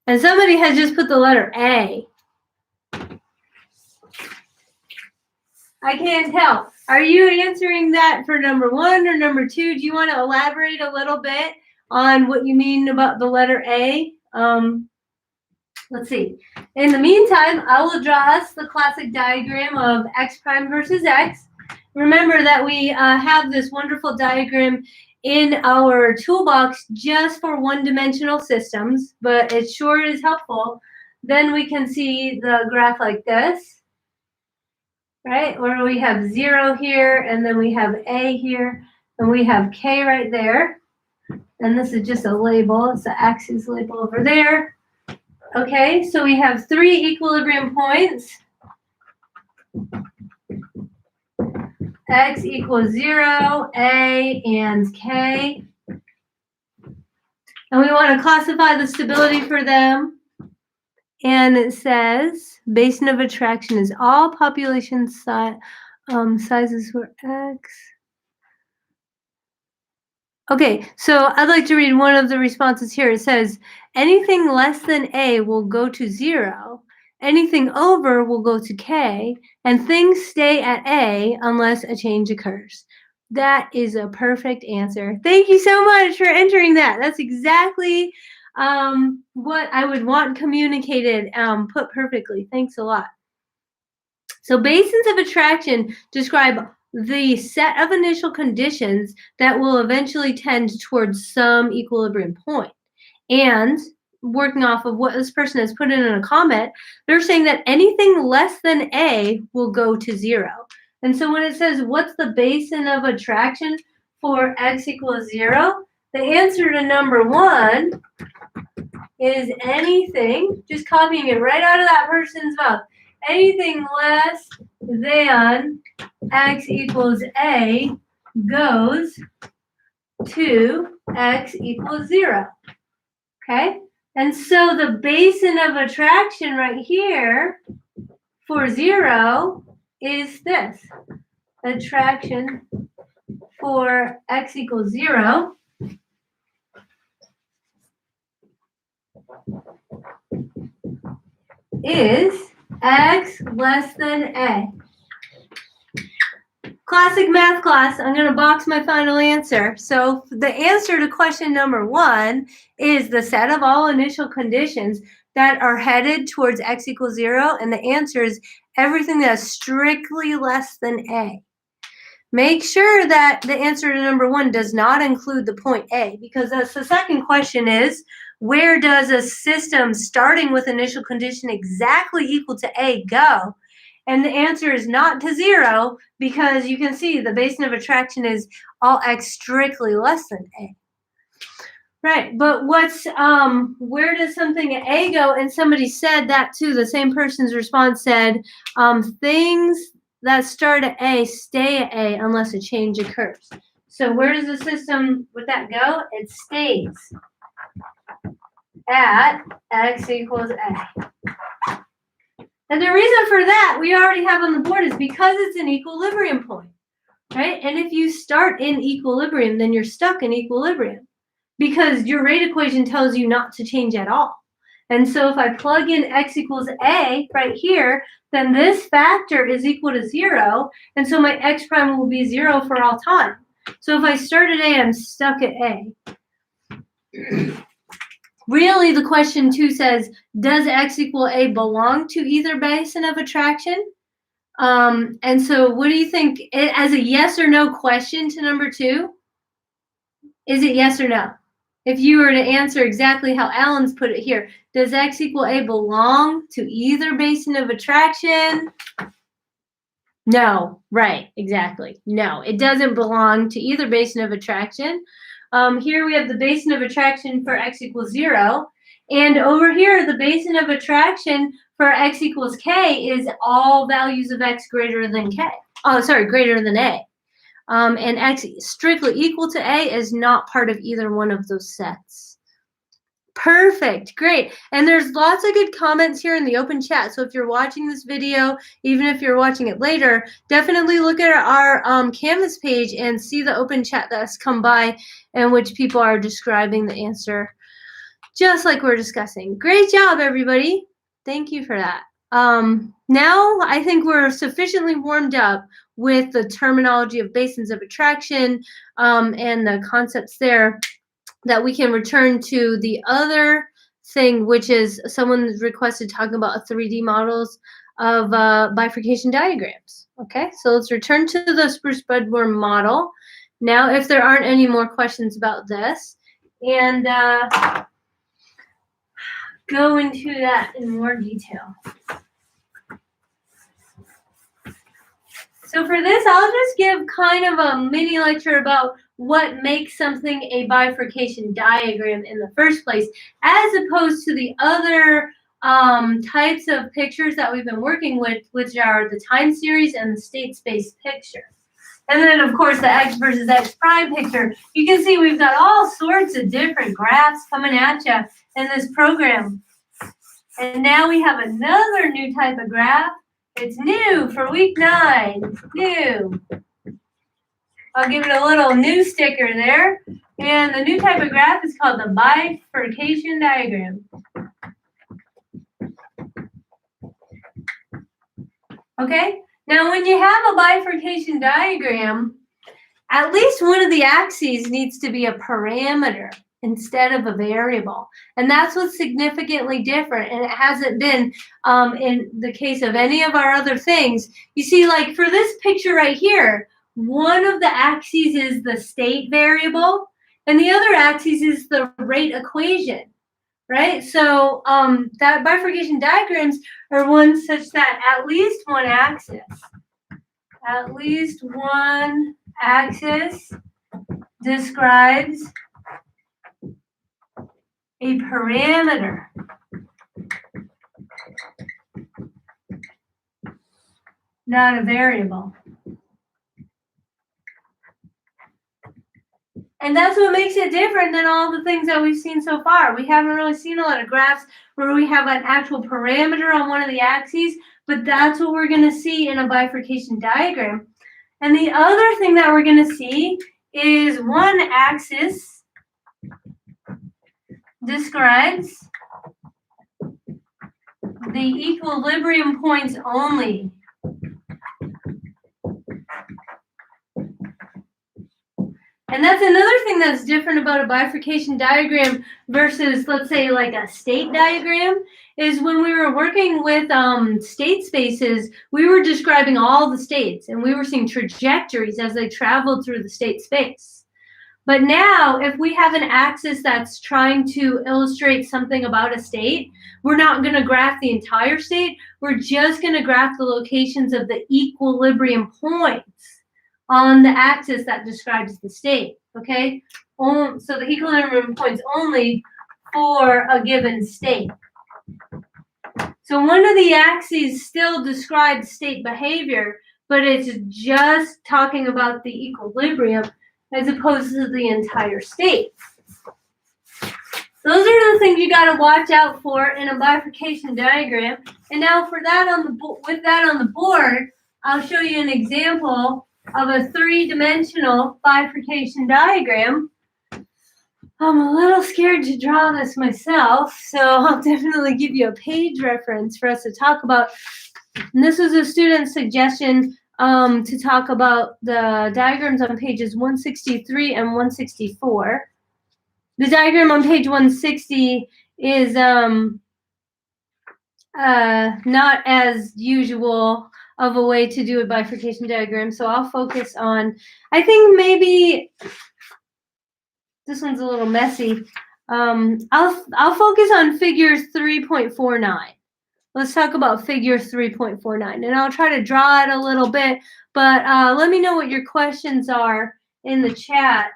And somebody has just put the letter A. I can't tell. Are you answering that for number one or number two? Do you want to elaborate a little bit on what you mean about the letter A? Let's see. In the meantime, I will draw us the classic diagram of x prime versus x. Remember that we have this wonderful diagram in our toolbox just for one-dimensional systems, but it sure is helpful. Then we can see the graph like this. Right, where we have 0 here, and then we have A here, and we have K right there. And this is just a label. It's the axis label over there. Okay, so we have 3 equilibrium points. X equals 0, A, and K. And we want to classify the stability for them. And it says, basin of attraction is all population sizes for X. Okay, so I'd like to read one of the responses here. It says, anything less than A will go to 0, anything over will go to K, and things stay at A unless a change occurs. That is a perfect answer. Thank you so much for entering that. That's exactly what I would want communicated, put perfectly. Thanks a lot. So basins of attraction describe the set of initial conditions that will eventually tend towards some equilibrium point. And working off of what this person has put in a comment, they're saying that anything less than A will go to 0. And so when it says, what's the basin of attraction for x equals 0? The answer to number 1 is anything, just copying it right out of that person's mouth, anything less than x equals A goes to x equals 0. Okay? And so the basin of attraction right here for 0 is this. Attraction for x equals 0 is x less than A. Classic math class, I'm going to box my final answer. So the answer to question number 1 is the set of all initial conditions that are headed towards x equals 0, and the answer is everything that's strictly less than A. Make sure that the answer to number 1 does not include the point A, because that's the second question is, where does a system starting with initial condition exactly equal to A go? And the answer is not to 0, because you can see the basin of attraction is all x strictly less than A. Right, but what's, where does something at A go? And somebody said that too. The same person's response said, things that start at A stay at A unless a change occurs. So where does the system with that go? It stays at x equals A. And the reason for that we already have on the board is because it's an equilibrium point, right? And if you start in equilibrium, then you're stuck in equilibrium because your rate equation tells you not to change at all. And so if I plug in x equals A right here, then this factor is equal to 0. And so my x prime will be 0 for all time. So if I start at A, I'm stuck at A. Really, the question 2 says, does x equal A belong to either basin of attraction? And so what do you think, as a yes or no question to number 2? Is it yes or no? If you were to answer exactly how Alan's put it here, does x equal A belong to either basin of attraction? No, right, exactly. No, it doesn't belong to either basin of attraction. Here we have the basin of attraction for x equals 0. And over here, the basin of attraction for x equals K is all values of x greater than K. Oh, sorry, greater than A. And x strictly equal to A is not part of either one of those sets. Perfect, great. And there's lots of good comments here in the open chat. So if you're watching this video, even if you're watching it later, definitely look at our Canvas page and see the open chat that's come by in which people are describing the answer just like we're discussing. Great job, everybody. Thank you for that. Now I think we're sufficiently warmed up with the terminology of basins of attraction and the concepts there, that we can return to the other thing, which is someone requested talking about 3D models of bifurcation diagrams. Okay, so let's return to the Spruce Budworm model. Now, if there aren't any more questions about this, and go into that in more detail. So for this, I'll just give kind of a mini lecture about what makes something a bifurcation diagram in the first place, as opposed to the other types of pictures that we've been working with, which are the time series and the state space picture. And then, of course, the x versus x prime picture. You can see we've got all sorts of different graphs coming at you in this program. And now we have another new type of graph. It's new for week 9. New. I'll give it a little new sticker there. And the new type of graph is called the Bifurcation Diagram. Okay? Now, when you have a bifurcation diagram, at least one of the axes needs to be a parameter. instead of a variable. And that's what's significantly different, and it hasn't been in the case of any of our other things. You see, like for this picture right here, one of the axes is the state variable, and the other axis is the rate equation, right? So that bifurcation diagrams are ones such that at least one axis describes a parameter. Not a variable. And that's what makes it different than all the things that we've seen so far. We haven't really seen a lot of graphs where we have an actual parameter on one of the axes, but that's what we're going to see in a bifurcation diagram. And the other thing that we're going to see is one axis describes the equilibrium points only. And that's another thing that's different about a bifurcation diagram versus, let's say, like a state diagram, is when we were working with state spaces, we were describing all the states, and we were seeing trajectories as they traveled through the state space. But now, if we have an axis that's trying to illustrate something about a state, we're not going to graph the entire state. We're just going to graph the locations of the equilibrium points on the axis that describes the state, okay? So the equilibrium points only for a given state. So one of the axes still describes state behavior, but it's just talking about the equilibrium as opposed to the entire state. Those are the things you got to watch out for in a bifurcation diagram. And now for that with that on the board, I'll show you an example of a three-dimensional bifurcation diagram. I'm a little scared to draw this myself, so I'll definitely give you a page reference for us to talk about. And this was a student's suggestion to talk about the diagrams on pages 163 and 164. The diagram on page 160 is not as usual of a way to do a bifurcation diagram, so I'll focus on, I think maybe this one's a little messy. I'll focus on figure 3.49. Let's talk about figure 3.49, and I'll try to draw it a little bit, but let me know what your questions are in the chat.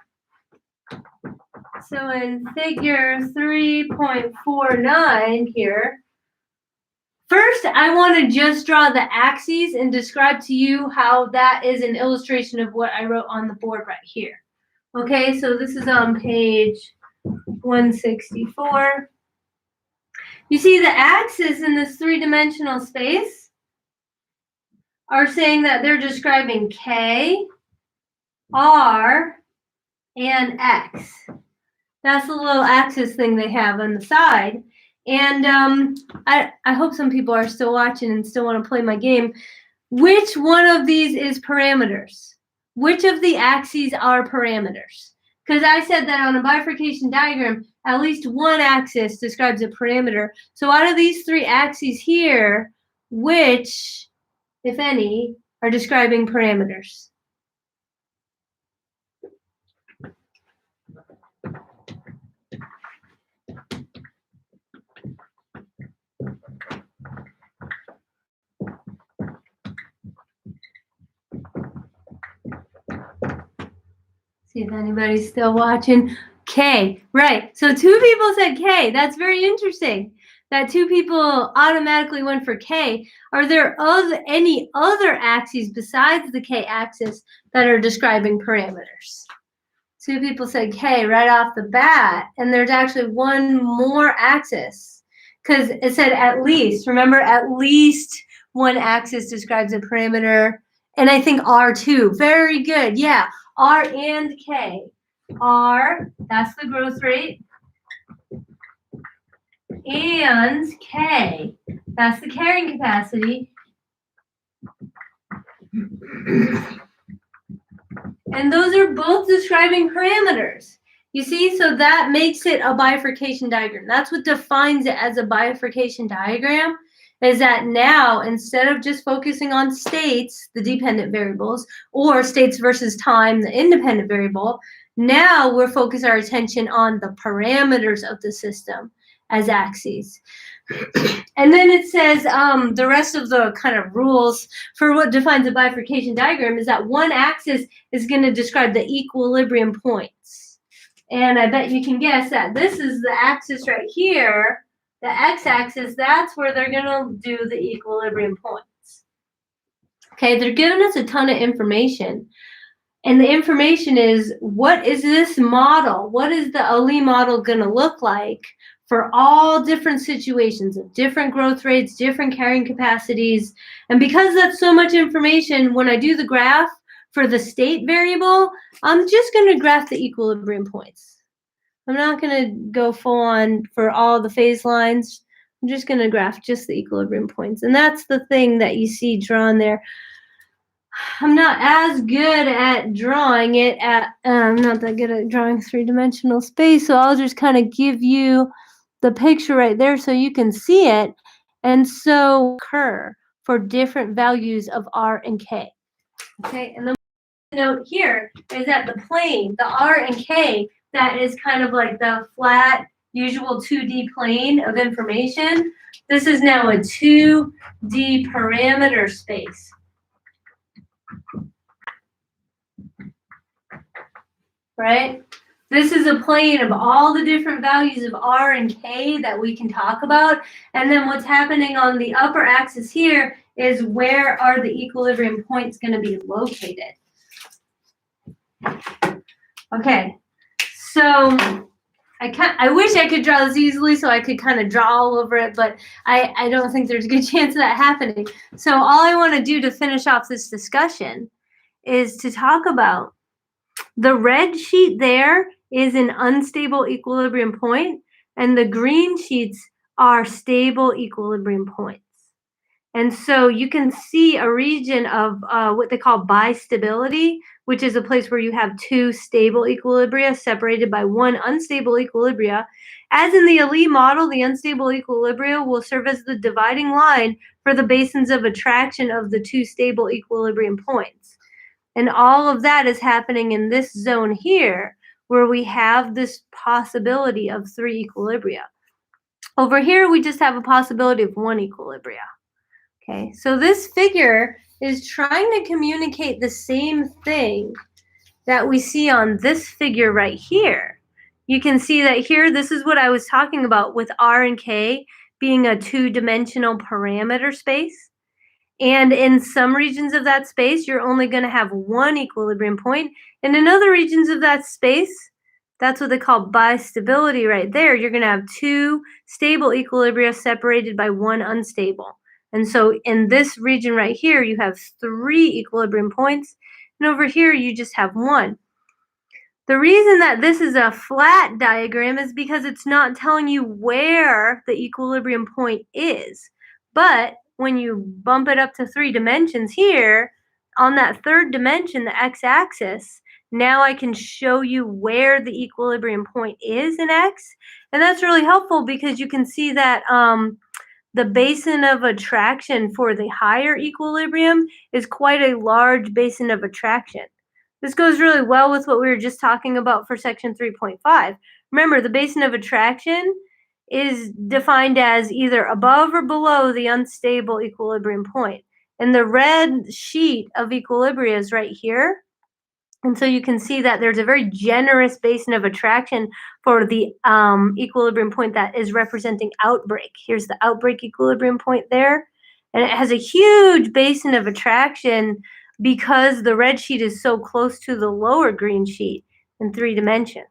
So in figure 3.49 here, first, I want to just draw the axes and describe to you how that is an illustration of what I wrote on the board right here. Okay, so this is on page 164. You see the axes in this three-dimensional space are saying that they're describing K, R, and X. That's the little axis thing they have on the side. And I hope some people are still watching and still want to play my game. Which one of these is parameters? Which of the axes are parameters? Because I said that on a bifurcation diagram, at least one axis describes a parameter. So out of these three axes here, which, if any, are describing parameters? See if anybody's still watching. K, right. So two people said K. That's very interesting that two people automatically went for K. Are there any other axes besides the K axis that are describing parameters? Two people said K right off the bat, and there's actually one more axis because it said at least. Remember, at least one axis describes a parameter, and I think R too. Very good. Yeah. R and K. R, that's the growth rate. And K, that's the carrying capacity. And those are both describing parameters. You see, so that makes it a bifurcation diagram. That's what defines it as a bifurcation diagram, is that now, instead of just focusing on states, the dependent variables, or states versus time, the independent variable, now we're focusing our attention on the parameters of the system as axes. And then it says the rest of the kind of rules for what defines a bifurcation diagram is that one axis is going to describe the equilibrium points. And I bet you can guess that this is the axis right here, the x-axis, that's where they're going to do the equilibrium points. Okay, they're giving us a ton of information. And the information is, what is this model? What is the Ali model going to look like for all different situations of different growth rates, different carrying capacities? And because that's so much information, when I do the graph for the state variable, I'm just going to graph the equilibrium points. I'm not going to go full on for all the phase lines. I'm just going to graph just the equilibrium points. And that's the thing that you see drawn there. I'm not as good at drawing it I'm not that good at drawing three-dimensional space, so I'll just kind of give you the picture right there so you can see it. And so occur for different values of R and K. Okay, and the note here is that the plane, the R and K, that is kind of like the flat, usual 2D plane of information. This is now a 2D parameter space. Right? This is a plane of all the different values of R and K that we can talk about. And then what's happening on the upper axis here is where are the equilibrium points going to be located. Okay, so I wish I could draw this easily so I could kind of draw all over it, but I don't think there's a good chance of that happening. So all I want to do to finish off this discussion is to talk about the red sheet there is an unstable equilibrium point, and the green sheets are stable equilibrium points. And so you can see a region of what they call bistability, which is a place where you have two stable equilibria separated by one unstable equilibria. As in the Ali model, the unstable equilibria will serve as the dividing line for the basins of attraction of the two stable equilibrium points. And all of that is happening in this zone here, where we have this possibility of three equilibria. Over here, we just have a possibility of one equilibria. Okay, so this figure is trying to communicate the same thing that we see on this figure right here. You can see that here, this is what I was talking about with R and K being a two-dimensional parameter space. And in some regions of that space, you're only going to have one equilibrium point. And in other regions of that space, that's what they call bistability right there. You're going to have two stable equilibria separated by one unstable. And so in this region right here, you have three equilibrium points. And over here, you just have one. The reason that this is a flat diagram is because it's not telling you where the equilibrium point is. But when you bump it up to 3 dimensions here, on that third dimension, the x-axis, now I can show you where the equilibrium point is in x. And that's really helpful because you can see that the basin of attraction for the higher equilibrium is quite a large basin of attraction. This goes really well with what we were just talking about for section 3.5. Remember, the basin of attraction is defined as either above or below the unstable equilibrium point. And the red sheet of equilibria is right here. And so you can see that there's a very generous basin of attraction for the equilibrium point that is representing outbreak. Here's the outbreak equilibrium point there. And it has a huge basin of attraction because the red sheet is so close to the lower green sheet in 3 dimensions.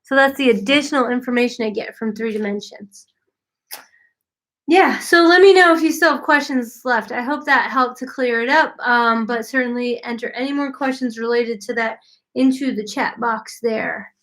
So that's the additional information I get from 3 dimensions. Yeah, so let me know if you still have questions left. I hope that helped to clear it up, but certainly enter any more questions related to that into the chat box there.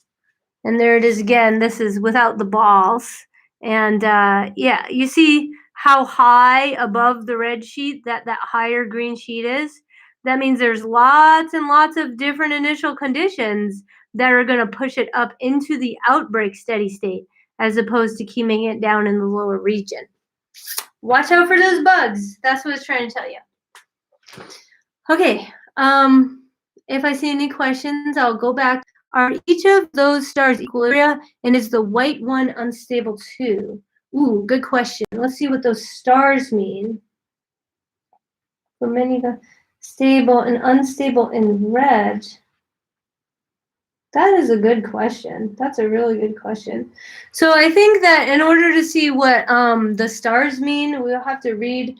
And there it is again. This is without the balls. And yeah, you see how high above the red sheet that higher green sheet is? That means there's lots and lots of different initial conditions that are going to push it up into the outbreak steady state as opposed to keeping it down in the lower region. Watch out for those bugs. That's what it's trying to tell you. Okay. If I see any questions, I'll go back. Are each of those stars equilibria, and is the white one unstable too? Ooh, good question. Let's see what those stars mean. For many, stable and unstable in red. That is a good question. That's a really good question. So I think that in order to see what the stars mean, we'll have to read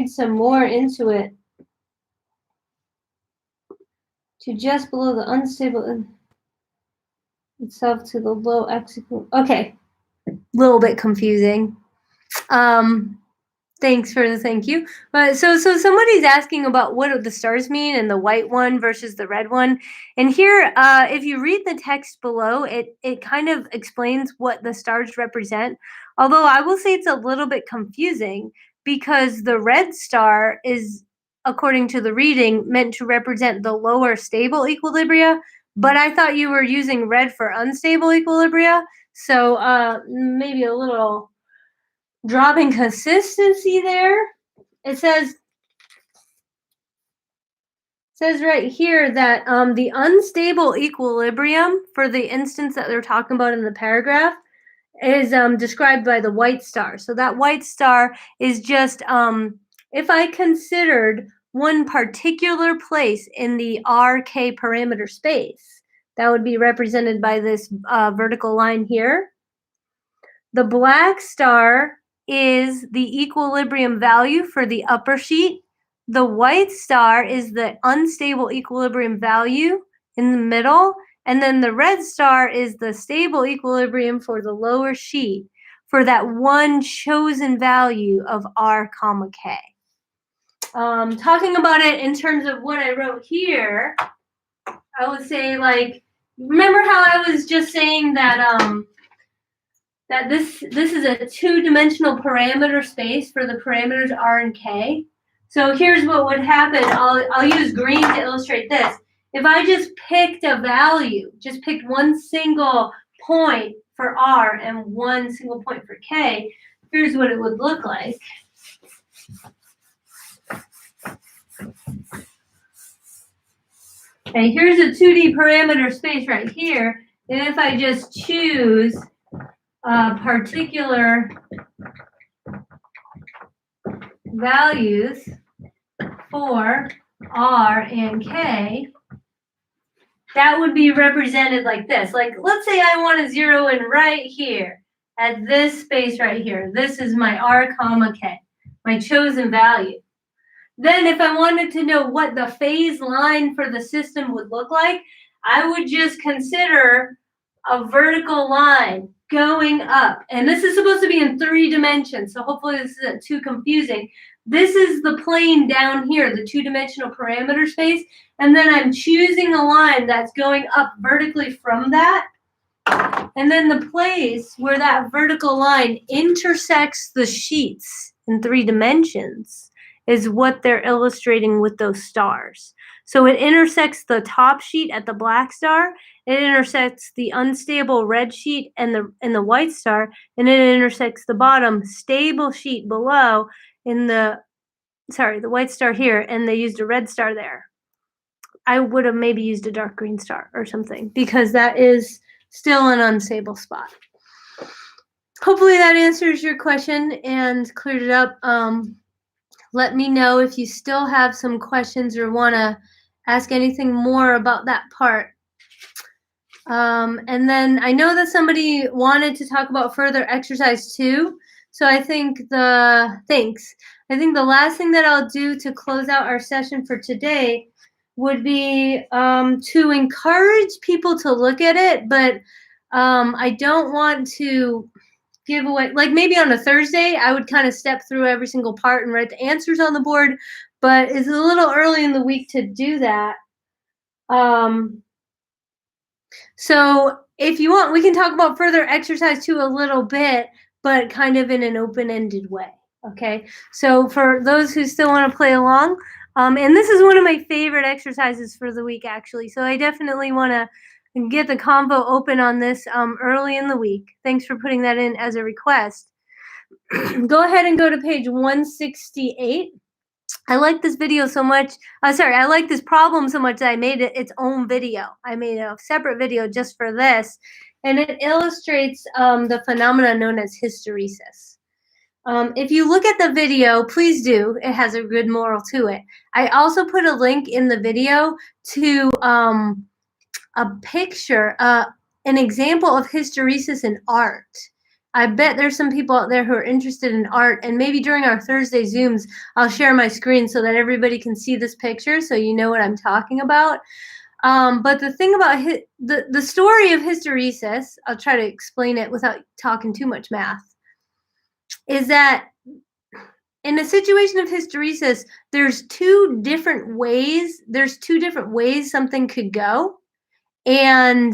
some more into it. To just below the unstable itself to the low x. Okay, a little bit confusing. Thanks for the thank you. So somebody's asking about what do the stars mean and the white one versus the red one. And here, if you read the text below, it kind of explains what the stars represent. Although I will say it's a little bit confusing because the red star is, according to the reading, meant to represent the lower stable equilibria. But I thought you were using red for unstable equilibria. So maybe a little drop in consistency there. It says right here that the unstable equilibrium for the instance that they're talking about in the paragraph is described by the white star. So that white star is just if I considered one particular place in the RK parameter space, that would be represented by this vertical line here. The black star is the equilibrium value for the upper sheet. The white star is the unstable equilibrium value in the middle. And then the red star is the stable equilibrium for the lower sheet for that one chosen value of R, K. Talking about it in terms of what I wrote here, I would say, like, remember how I was just saying that that this is a two-dimensional parameter space for the parameters R and K. So here's what would happen. I'll use green to illustrate this. If I just picked a value, just picked one single point for R and one single point for K, here's what it would look like. Okay, here's a 2D parameter space right here. And if I just choose particular values for R and K, that would be represented like this. Like, let's say I want to zero in right here at this space right here. This is my R, K, my chosen value. Then if I wanted to know what the phase line for the system would look like, I would just consider a vertical line going up. And this is supposed to be in 3 dimensions, so hopefully this isn't too confusing. This is the plane down here, the 2-dimensional parameter space, and then I'm choosing a line that's going up vertically from that. And then the place where that vertical line intersects the sheets in 3 dimensions is what they're illustrating with those stars. So it intersects the top sheet at the black star, it intersects the unstable red sheet and the white star, and it intersects the bottom stable sheet below in the white star here, and they used a red star there. I would have maybe used a dark green star or something because that is still an unstable spot. Hopefully that answers your question and cleared it up. Let me know if you still have some questions or want to ask anything more about that part. And then I know that somebody wanted to talk about further exercise 2. So I think the last thing that I'll do to close out our session for today would be to encourage people to look at it, but I don't want to give away, like maybe on a Thursday, I would kind of step through every single part and write the answers on the board, but it's a little early in the week to do that. So if you want, we can talk about further exercise 2 a little bit, but kind of in an open-ended way, okay? So for those who still want to play along, And this is one of my favorite exercises for the week, actually. So I definitely want to get the convo open on this early in the week. Thanks for putting that in as a request. Go ahead and go to page 168. I like this video so much. I like this problem so much that I made it its own video. I made a separate video just for this, and it illustrates the phenomena known as hysteresis. If you look at the video, please do. It has a good moral to it. I also put a link in the video to a picture, an example of hysteresis in art. I bet there's some people out there who are interested in art, and maybe during our Thursday Zooms, I'll share my screen so that everybody can see this picture so you know what I'm talking about. But the thing about the story of hysteresis, I'll try to explain it without talking too much math, is that in a situation of hysteresis, there's two different ways something could go, and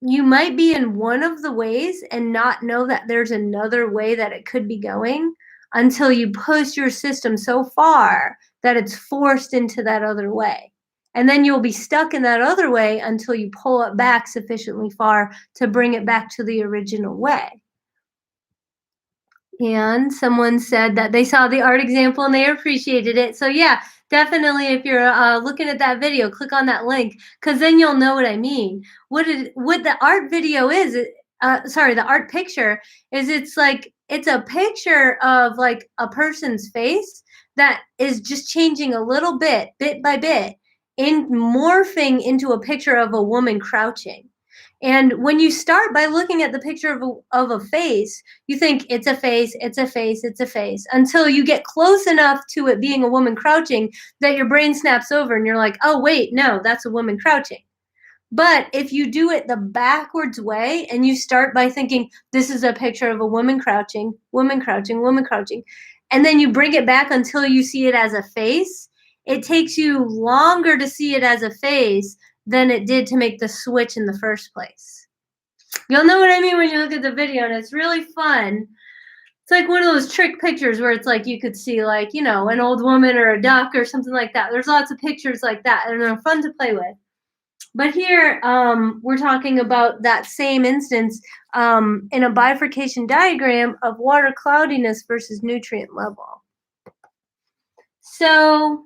you might be in one of the ways and not know that there's another way that it could be going until you push your system so far that it's forced into that other way. And then you'll be stuck in that other way until you pull it back sufficiently far to bring it back to the original way. And someone said that they saw the art example and they appreciated it. So yeah, definitely if you're looking at that video, click on that link, because then you'll know what I mean. What the art video is, the art picture is, it's a picture of like a person's face that is just changing a little bit by bit, in morphing into a picture of a woman crouching. And when you start by looking at the picture of a face, you think it's a face, it's a face, it's a face, until you get close enough to it being a woman crouching that your brain snaps over and you're like, oh, wait, no, that's a woman crouching. But if you do it the backwards way and you start by thinking this is a picture of a woman crouching, woman crouching, woman crouching, and then you bring it back until you see it as a face, it takes you longer to see it as a face than it did to make the switch in the first place. You'll know what I mean when you look at the video, and it's really fun. It's like one of those trick pictures where it's like you could see, like, you know, an old woman or a duck or something like that. There's lots of pictures like that, and they're fun to play with. But here, we're talking about that same instance in a bifurcation diagram of water cloudiness versus nutrient level. So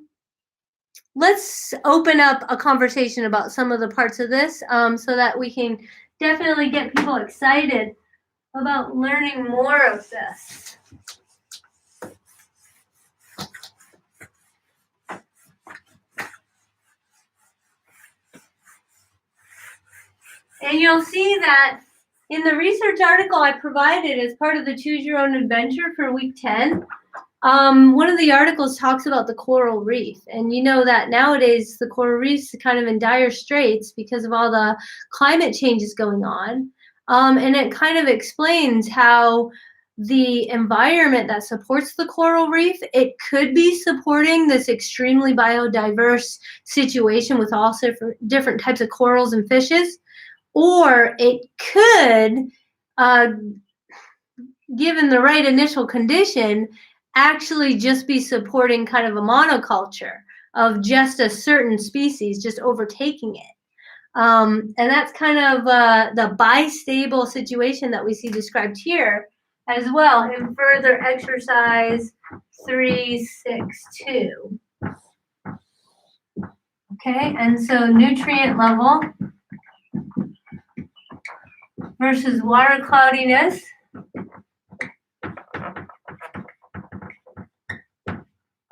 let's open up a conversation about some of the parts of this so that we can definitely get people excited about learning more of this. And you'll see that in the research article I provided as part of the Choose Your Own Adventure for week 10, one of the articles talks about the coral reef. And you know that nowadays the coral reef's kind of in dire straits because of all the climate changes going on. And it kind of explains how the environment that supports the coral reef, it could be supporting this extremely biodiverse situation with all different types of corals and fishes, or it could, given the right initial condition, actually just be supporting kind of a monoculture of just a certain species just overtaking it. And that's kind of the bistable situation that we see described here as well in further exercise 3.6.2. Okay, and so nutrient level versus water cloudiness.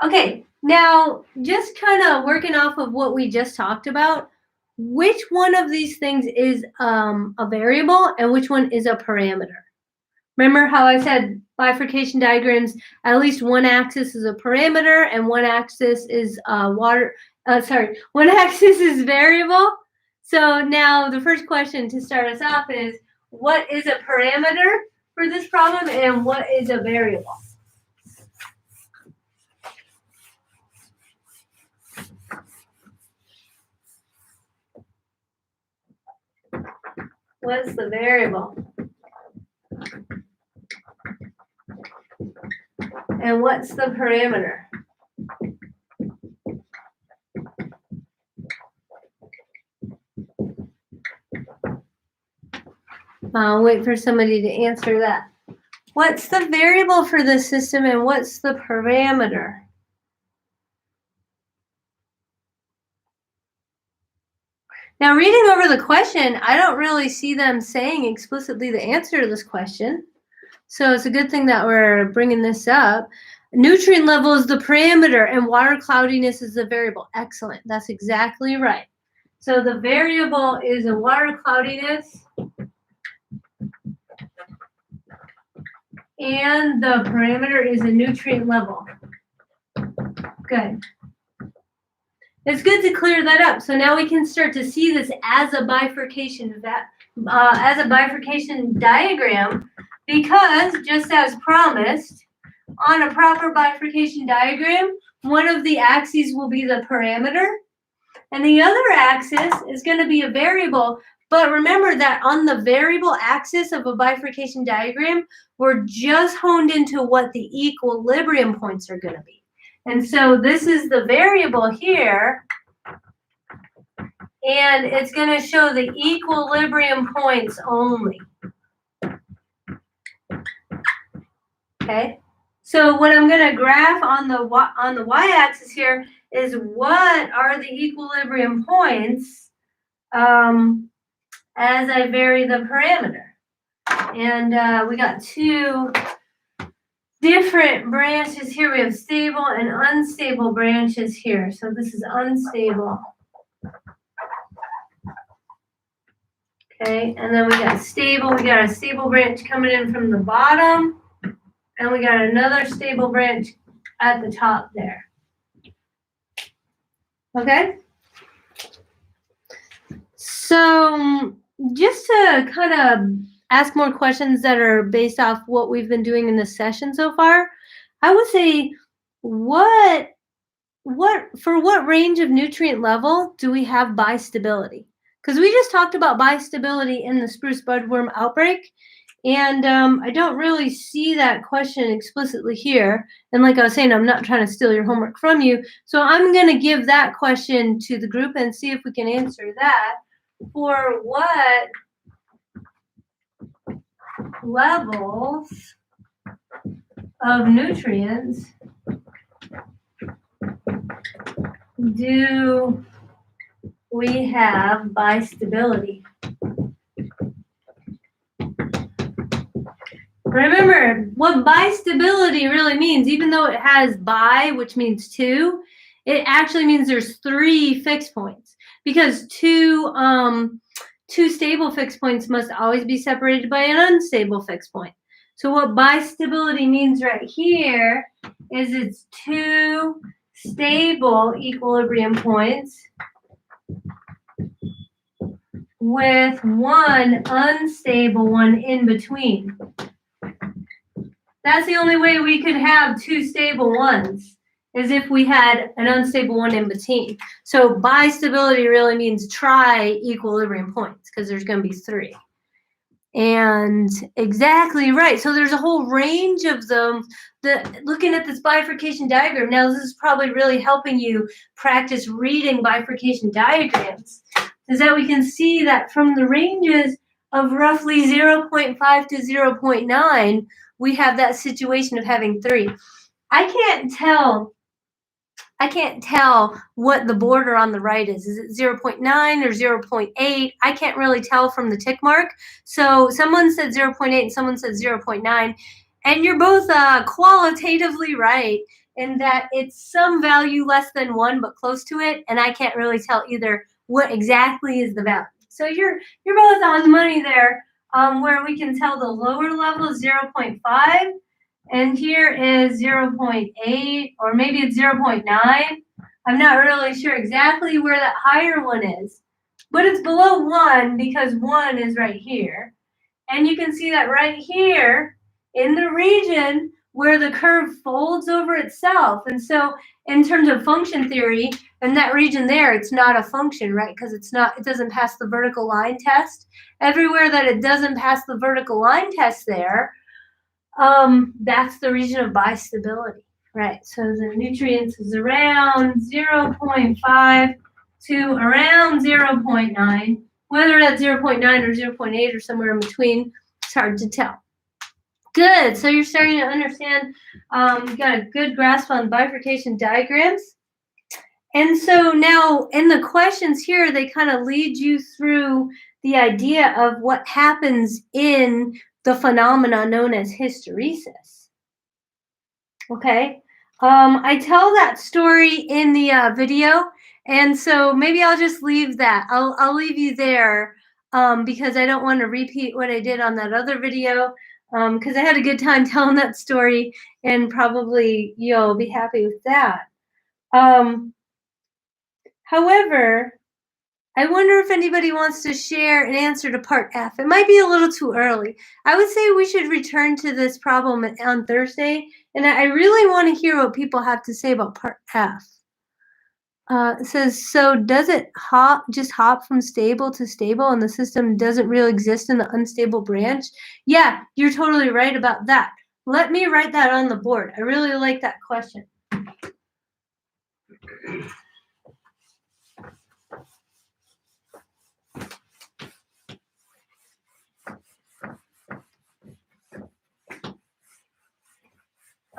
Okay, now just kind of working off of what we just talked about, which one of these things is a variable and which one is a parameter? Remember how I said bifurcation diagrams, at least one axis is a parameter and one axis is one axis is variable. So now the first question to start us off is, what is a parameter for this problem and what is a variable? What's the variable? And what's the parameter? I'll wait for somebody to answer that. What's the variable for the system and what's the parameter? Now, reading over the question, I don't really see them saying explicitly the answer to this question. So it's a good thing that we're bringing this up. Nutrient level is the parameter and water cloudiness is the variable. Excellent. That's exactly right. So the variable is a water cloudiness and the parameter is a nutrient level. Good. It's good to clear that up. So now we can start to see this as a bifurcation diagram, because just as promised, on a proper bifurcation diagram, one of the axes will be the parameter, and the other axis is going to be a variable. But remember that on the variable axis of a bifurcation diagram, we're just honed into what the equilibrium points are going to be. And so this is the variable here, and it's going to show the equilibrium points only. Okay, so what I'm going to graph on the y-axis here is what are the equilibrium points as I vary the parameter. And we got two different branches here. We have stable and unstable branches here. So this is unstable. Okay, and then we got stable. We got a stable branch coming in from the bottom, and we got another stable branch at the top there. Okay? So just to kind of ask more questions that are based off what we've been doing in this session so far, I would say for what range of nutrient level do we have bistability? Because we just talked about bistability in the Spruce Budworm outbreak, and I don't really see that question explicitly here. And like I was saying, I'm not trying to steal your homework from you, so I'm going to give that question to the group and see if we can answer that. For what levels of nutrients do we have bistability? Remember, what bistability really means, even though it has bi, which means two, it actually means there's three fixed points, because two stable fixed points must always be separated by an unstable fixed point. So what bistability means right here is it's two stable equilibrium points with one unstable one in between. That's the only way we could have two stable ones, is if we had an unstable one in between. So bistability really means tri-equilibrium points, because there's going to be three. And exactly right. So there's a whole range of them. Looking at this bifurcation diagram, now this is probably really helping you practice reading bifurcation diagrams, is that we can see that from the ranges of roughly 0.5 to 0.9, we have that situation of having three. I can't tell what the border on the right is. Is it 0.9 or 0.8? I can't really tell from the tick mark. So someone said 0.8 and someone said 0.9. And you're both qualitatively right in that it's some value less than 1 but close to it. And I can't really tell either what exactly is the value. So you're both on the money there, where we can tell the lower level is 0.5. And here is 0.8, or maybe it's 0.9. I'm not really sure exactly where that higher one is, but it's below 1 because 1 is right here. And you can see that right here in the region where the curve folds over itself. And so in terms of function theory, in that region there, it's not a function, right? Because it doesn't pass the vertical line test. Everywhere that it doesn't pass the vertical line test there, that's the region of bistability, right? So the nutrients is around 0.5 to around 0.9. Whether that's 0.9 or 0.8 or somewhere in between, it's hard to tell. Good. So you're starting to understand, you got a good grasp on bifurcation diagrams. And so now in the questions here, they kind of lead you through the idea of what happens in the phenomena known as hysteresis. Okay. I tell that story in the video, and so maybe I'll just leave that. I'll leave you there because I don't want to repeat what I did on that other video because I had a good time telling that story, and probably you'll be happy with that. However, I wonder if anybody wants to share an answer to part F. It might be a little too early. I would say we should return to this problem on Thursday, and I really want to hear what people have to say about part F. It says, so does it just hop from stable to stable and the system doesn't really exist in the unstable branch? Yeah, you're totally right about that. Let me write that on the board. I really like that question.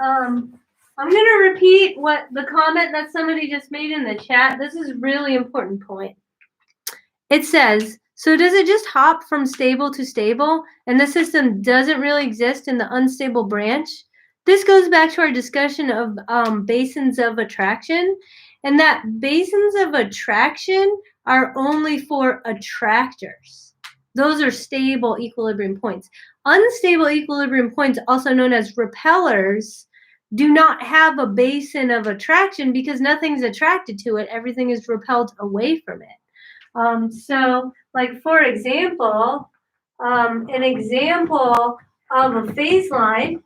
I'm going to repeat what the comment that somebody just made in the chat. This is a really important point. It says, so does it just hop from stable to stable and the system doesn't really exist in the unstable branch? This goes back to our discussion of basins of attraction, and that basins of attraction are only for attractors. Those are stable equilibrium points. Unstable equilibrium points, also known as repellers, do not have a basin of attraction because nothing's attracted to it. Everything is repelled away from it. So, like for example, an example of a phase line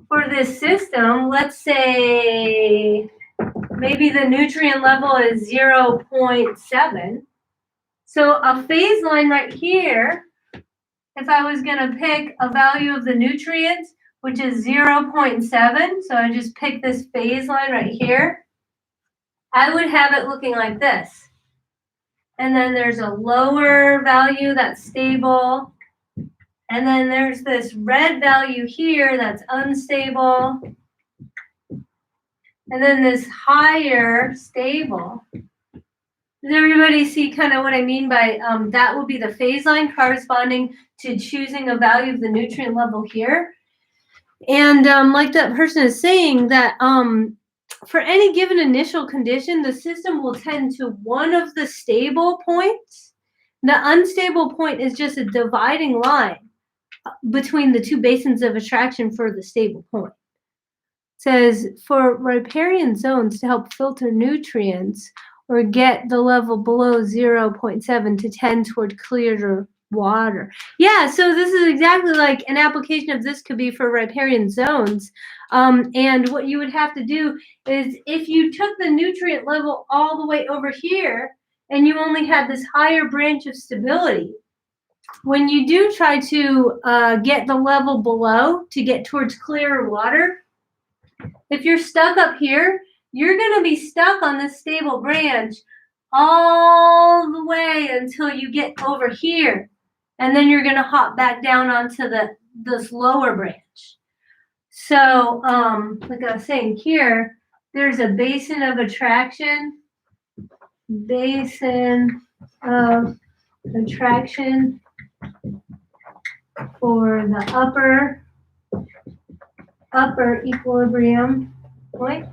for this system, let's say maybe the nutrient level is 0.7. So a phase line right here, if I was going to pick a value of the nutrients, which is 0.7, so I just pick this phase line right here, I would have it looking like this. And then there's a lower value that's stable. And then there's this red value here that's unstable. And then this higher stable. Does everybody see kind of what I mean by that will be the phase line corresponding to choosing a value of the nutrient level here? And like that person is saying that for any given initial condition, the system will tend to one of the stable points. The unstable point is just a dividing line between the two basins of attraction for the stable point. It says for riparian zones to help filter nutrients or get the level below 0.7 to tend toward clearer water. Yeah, so this is exactly like an application of this could be for riparian zones. And what you would have to do is if you took the nutrient level all the way over here and you only had this higher branch of stability, when you do try to get the level below to get towards clearer water, if you're stuck up here, you're going to be stuck on this stable branch all the way until you get over here. And then you're going to hop back down onto this lower branch. So, like I was saying here, there's a basin of attraction. Basin of attraction for the upper equilibrium point.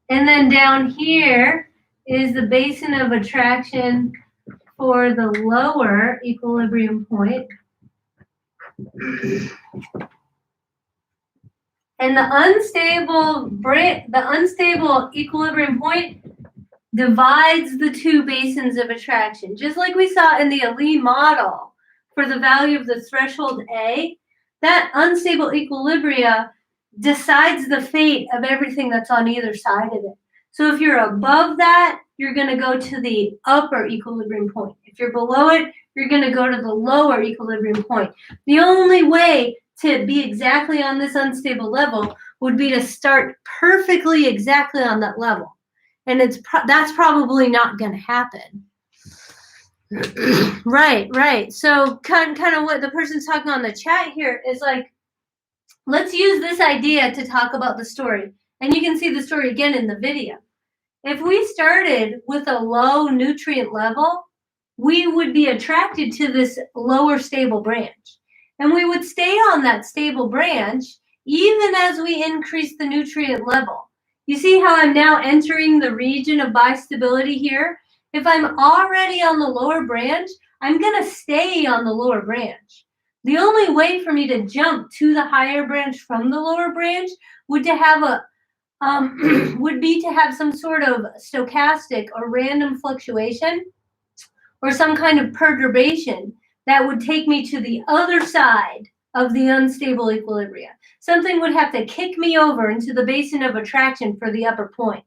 And then down here is the basin of attraction for the lower equilibrium point. And the unstable equilibrium point divides the two basins of attraction. Just like we saw in the Ali model for the value of the threshold A, that unstable equilibria decides the fate of everything that's on either side of it. So if you're above that, you're going to go to the upper equilibrium point. If you're below it, you're going to go to the lower equilibrium point. The only way to be exactly on this unstable level would be to start perfectly exactly on that level. And that's probably not going to happen. Right, right. So kind of what the person's talking on the chat here is like, let's use this idea to talk about the story. And you can see the story again in the video. If we started with a low nutrient level, we would be attracted to this lower stable branch. And we would stay on that stable branch even as we increase the nutrient level. You see how I'm now entering the region of bistability here? If I'm already on the lower branch, I'm going to stay on the lower branch. The only way for me to jump to the higher branch from the lower branch would to have would be to have some sort of stochastic or random fluctuation or some kind of perturbation that would take me to the other side of the unstable equilibria. Something would have to kick me over into the basin of attraction for the upper point.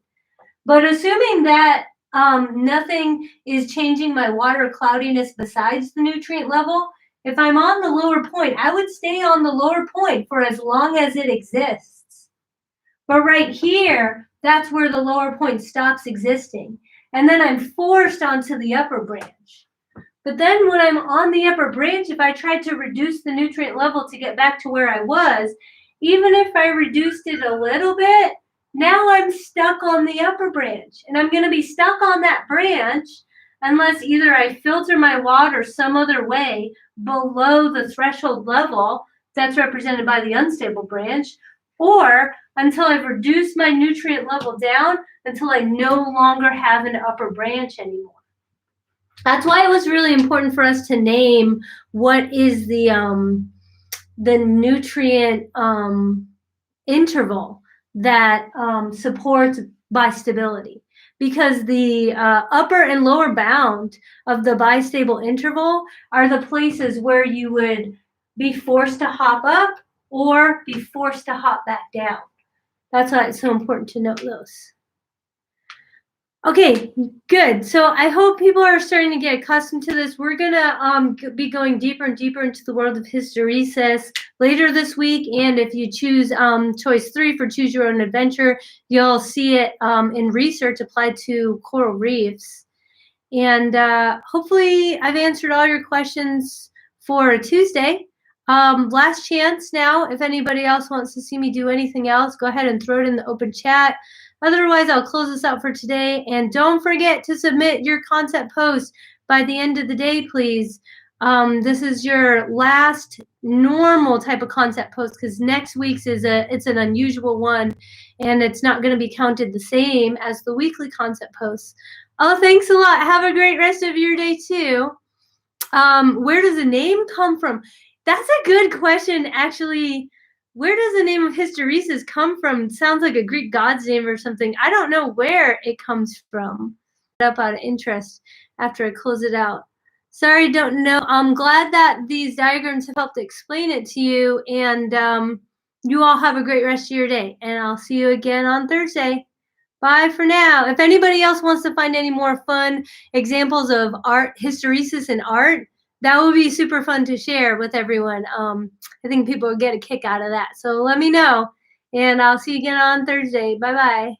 But assuming that nothing is changing my water cloudiness besides the nutrient level, if I'm on the lower point, I would stay on the lower point for as long as it exists. But right here, that's where the lower point stops existing. And then I'm forced onto the upper branch. But then when I'm on the upper branch, if I tried to reduce the nutrient level to get back to where I was, even if I reduced it a little bit, now I'm stuck on the upper branch. And I'm going to be stuck on that branch unless either I filter my water some other way below the threshold level that's represented by the unstable branch, or until I've reduced my nutrient level down until I no longer have an upper branch anymore. That's why it was really important for us to name what is the nutrient interval that supports bistability, because the upper and lower bound of the bistable interval are the places where you would be forced to hop up or be forced to hop back down. That's why it's so important to note those. Okay, good. So I hope people are starting to get accustomed to this. We're going to be going deeper and deeper into the world of hysteresis later this week. And if you choose choice 3 for Choose Your Own Adventure, you'll see it in research applied to coral reefs. And hopefully I've answered all your questions for Tuesday. Last chance now. If anybody else wants to see me do anything else, go ahead and throw it in the open chat. Otherwise, I'll close this out for today. And don't forget to submit your concept post by the end of the day, please. This is your last normal type of concept post, because next week's it's an unusual one, and it's not going to be counted the same as the weekly concept posts. Oh, thanks a lot. Have a great rest of your day too. Where does the name come from? That's a good question, actually. Where does the name of hysteresis come from? Sounds like a Greek god's name or something. I don't know where it comes from. Up out of interest after I close it out. Sorry, don't know. I'm glad that these diagrams have helped explain it to you, and you all have a great rest of your day, and I'll see you again on Thursday. Bye for now. If anybody else wants to find any more fun examples of art, hysteresis and art, that would be super fun to share with everyone. I think people would get a kick out of that. So let me know, and I'll see you again on Thursday. Bye-bye.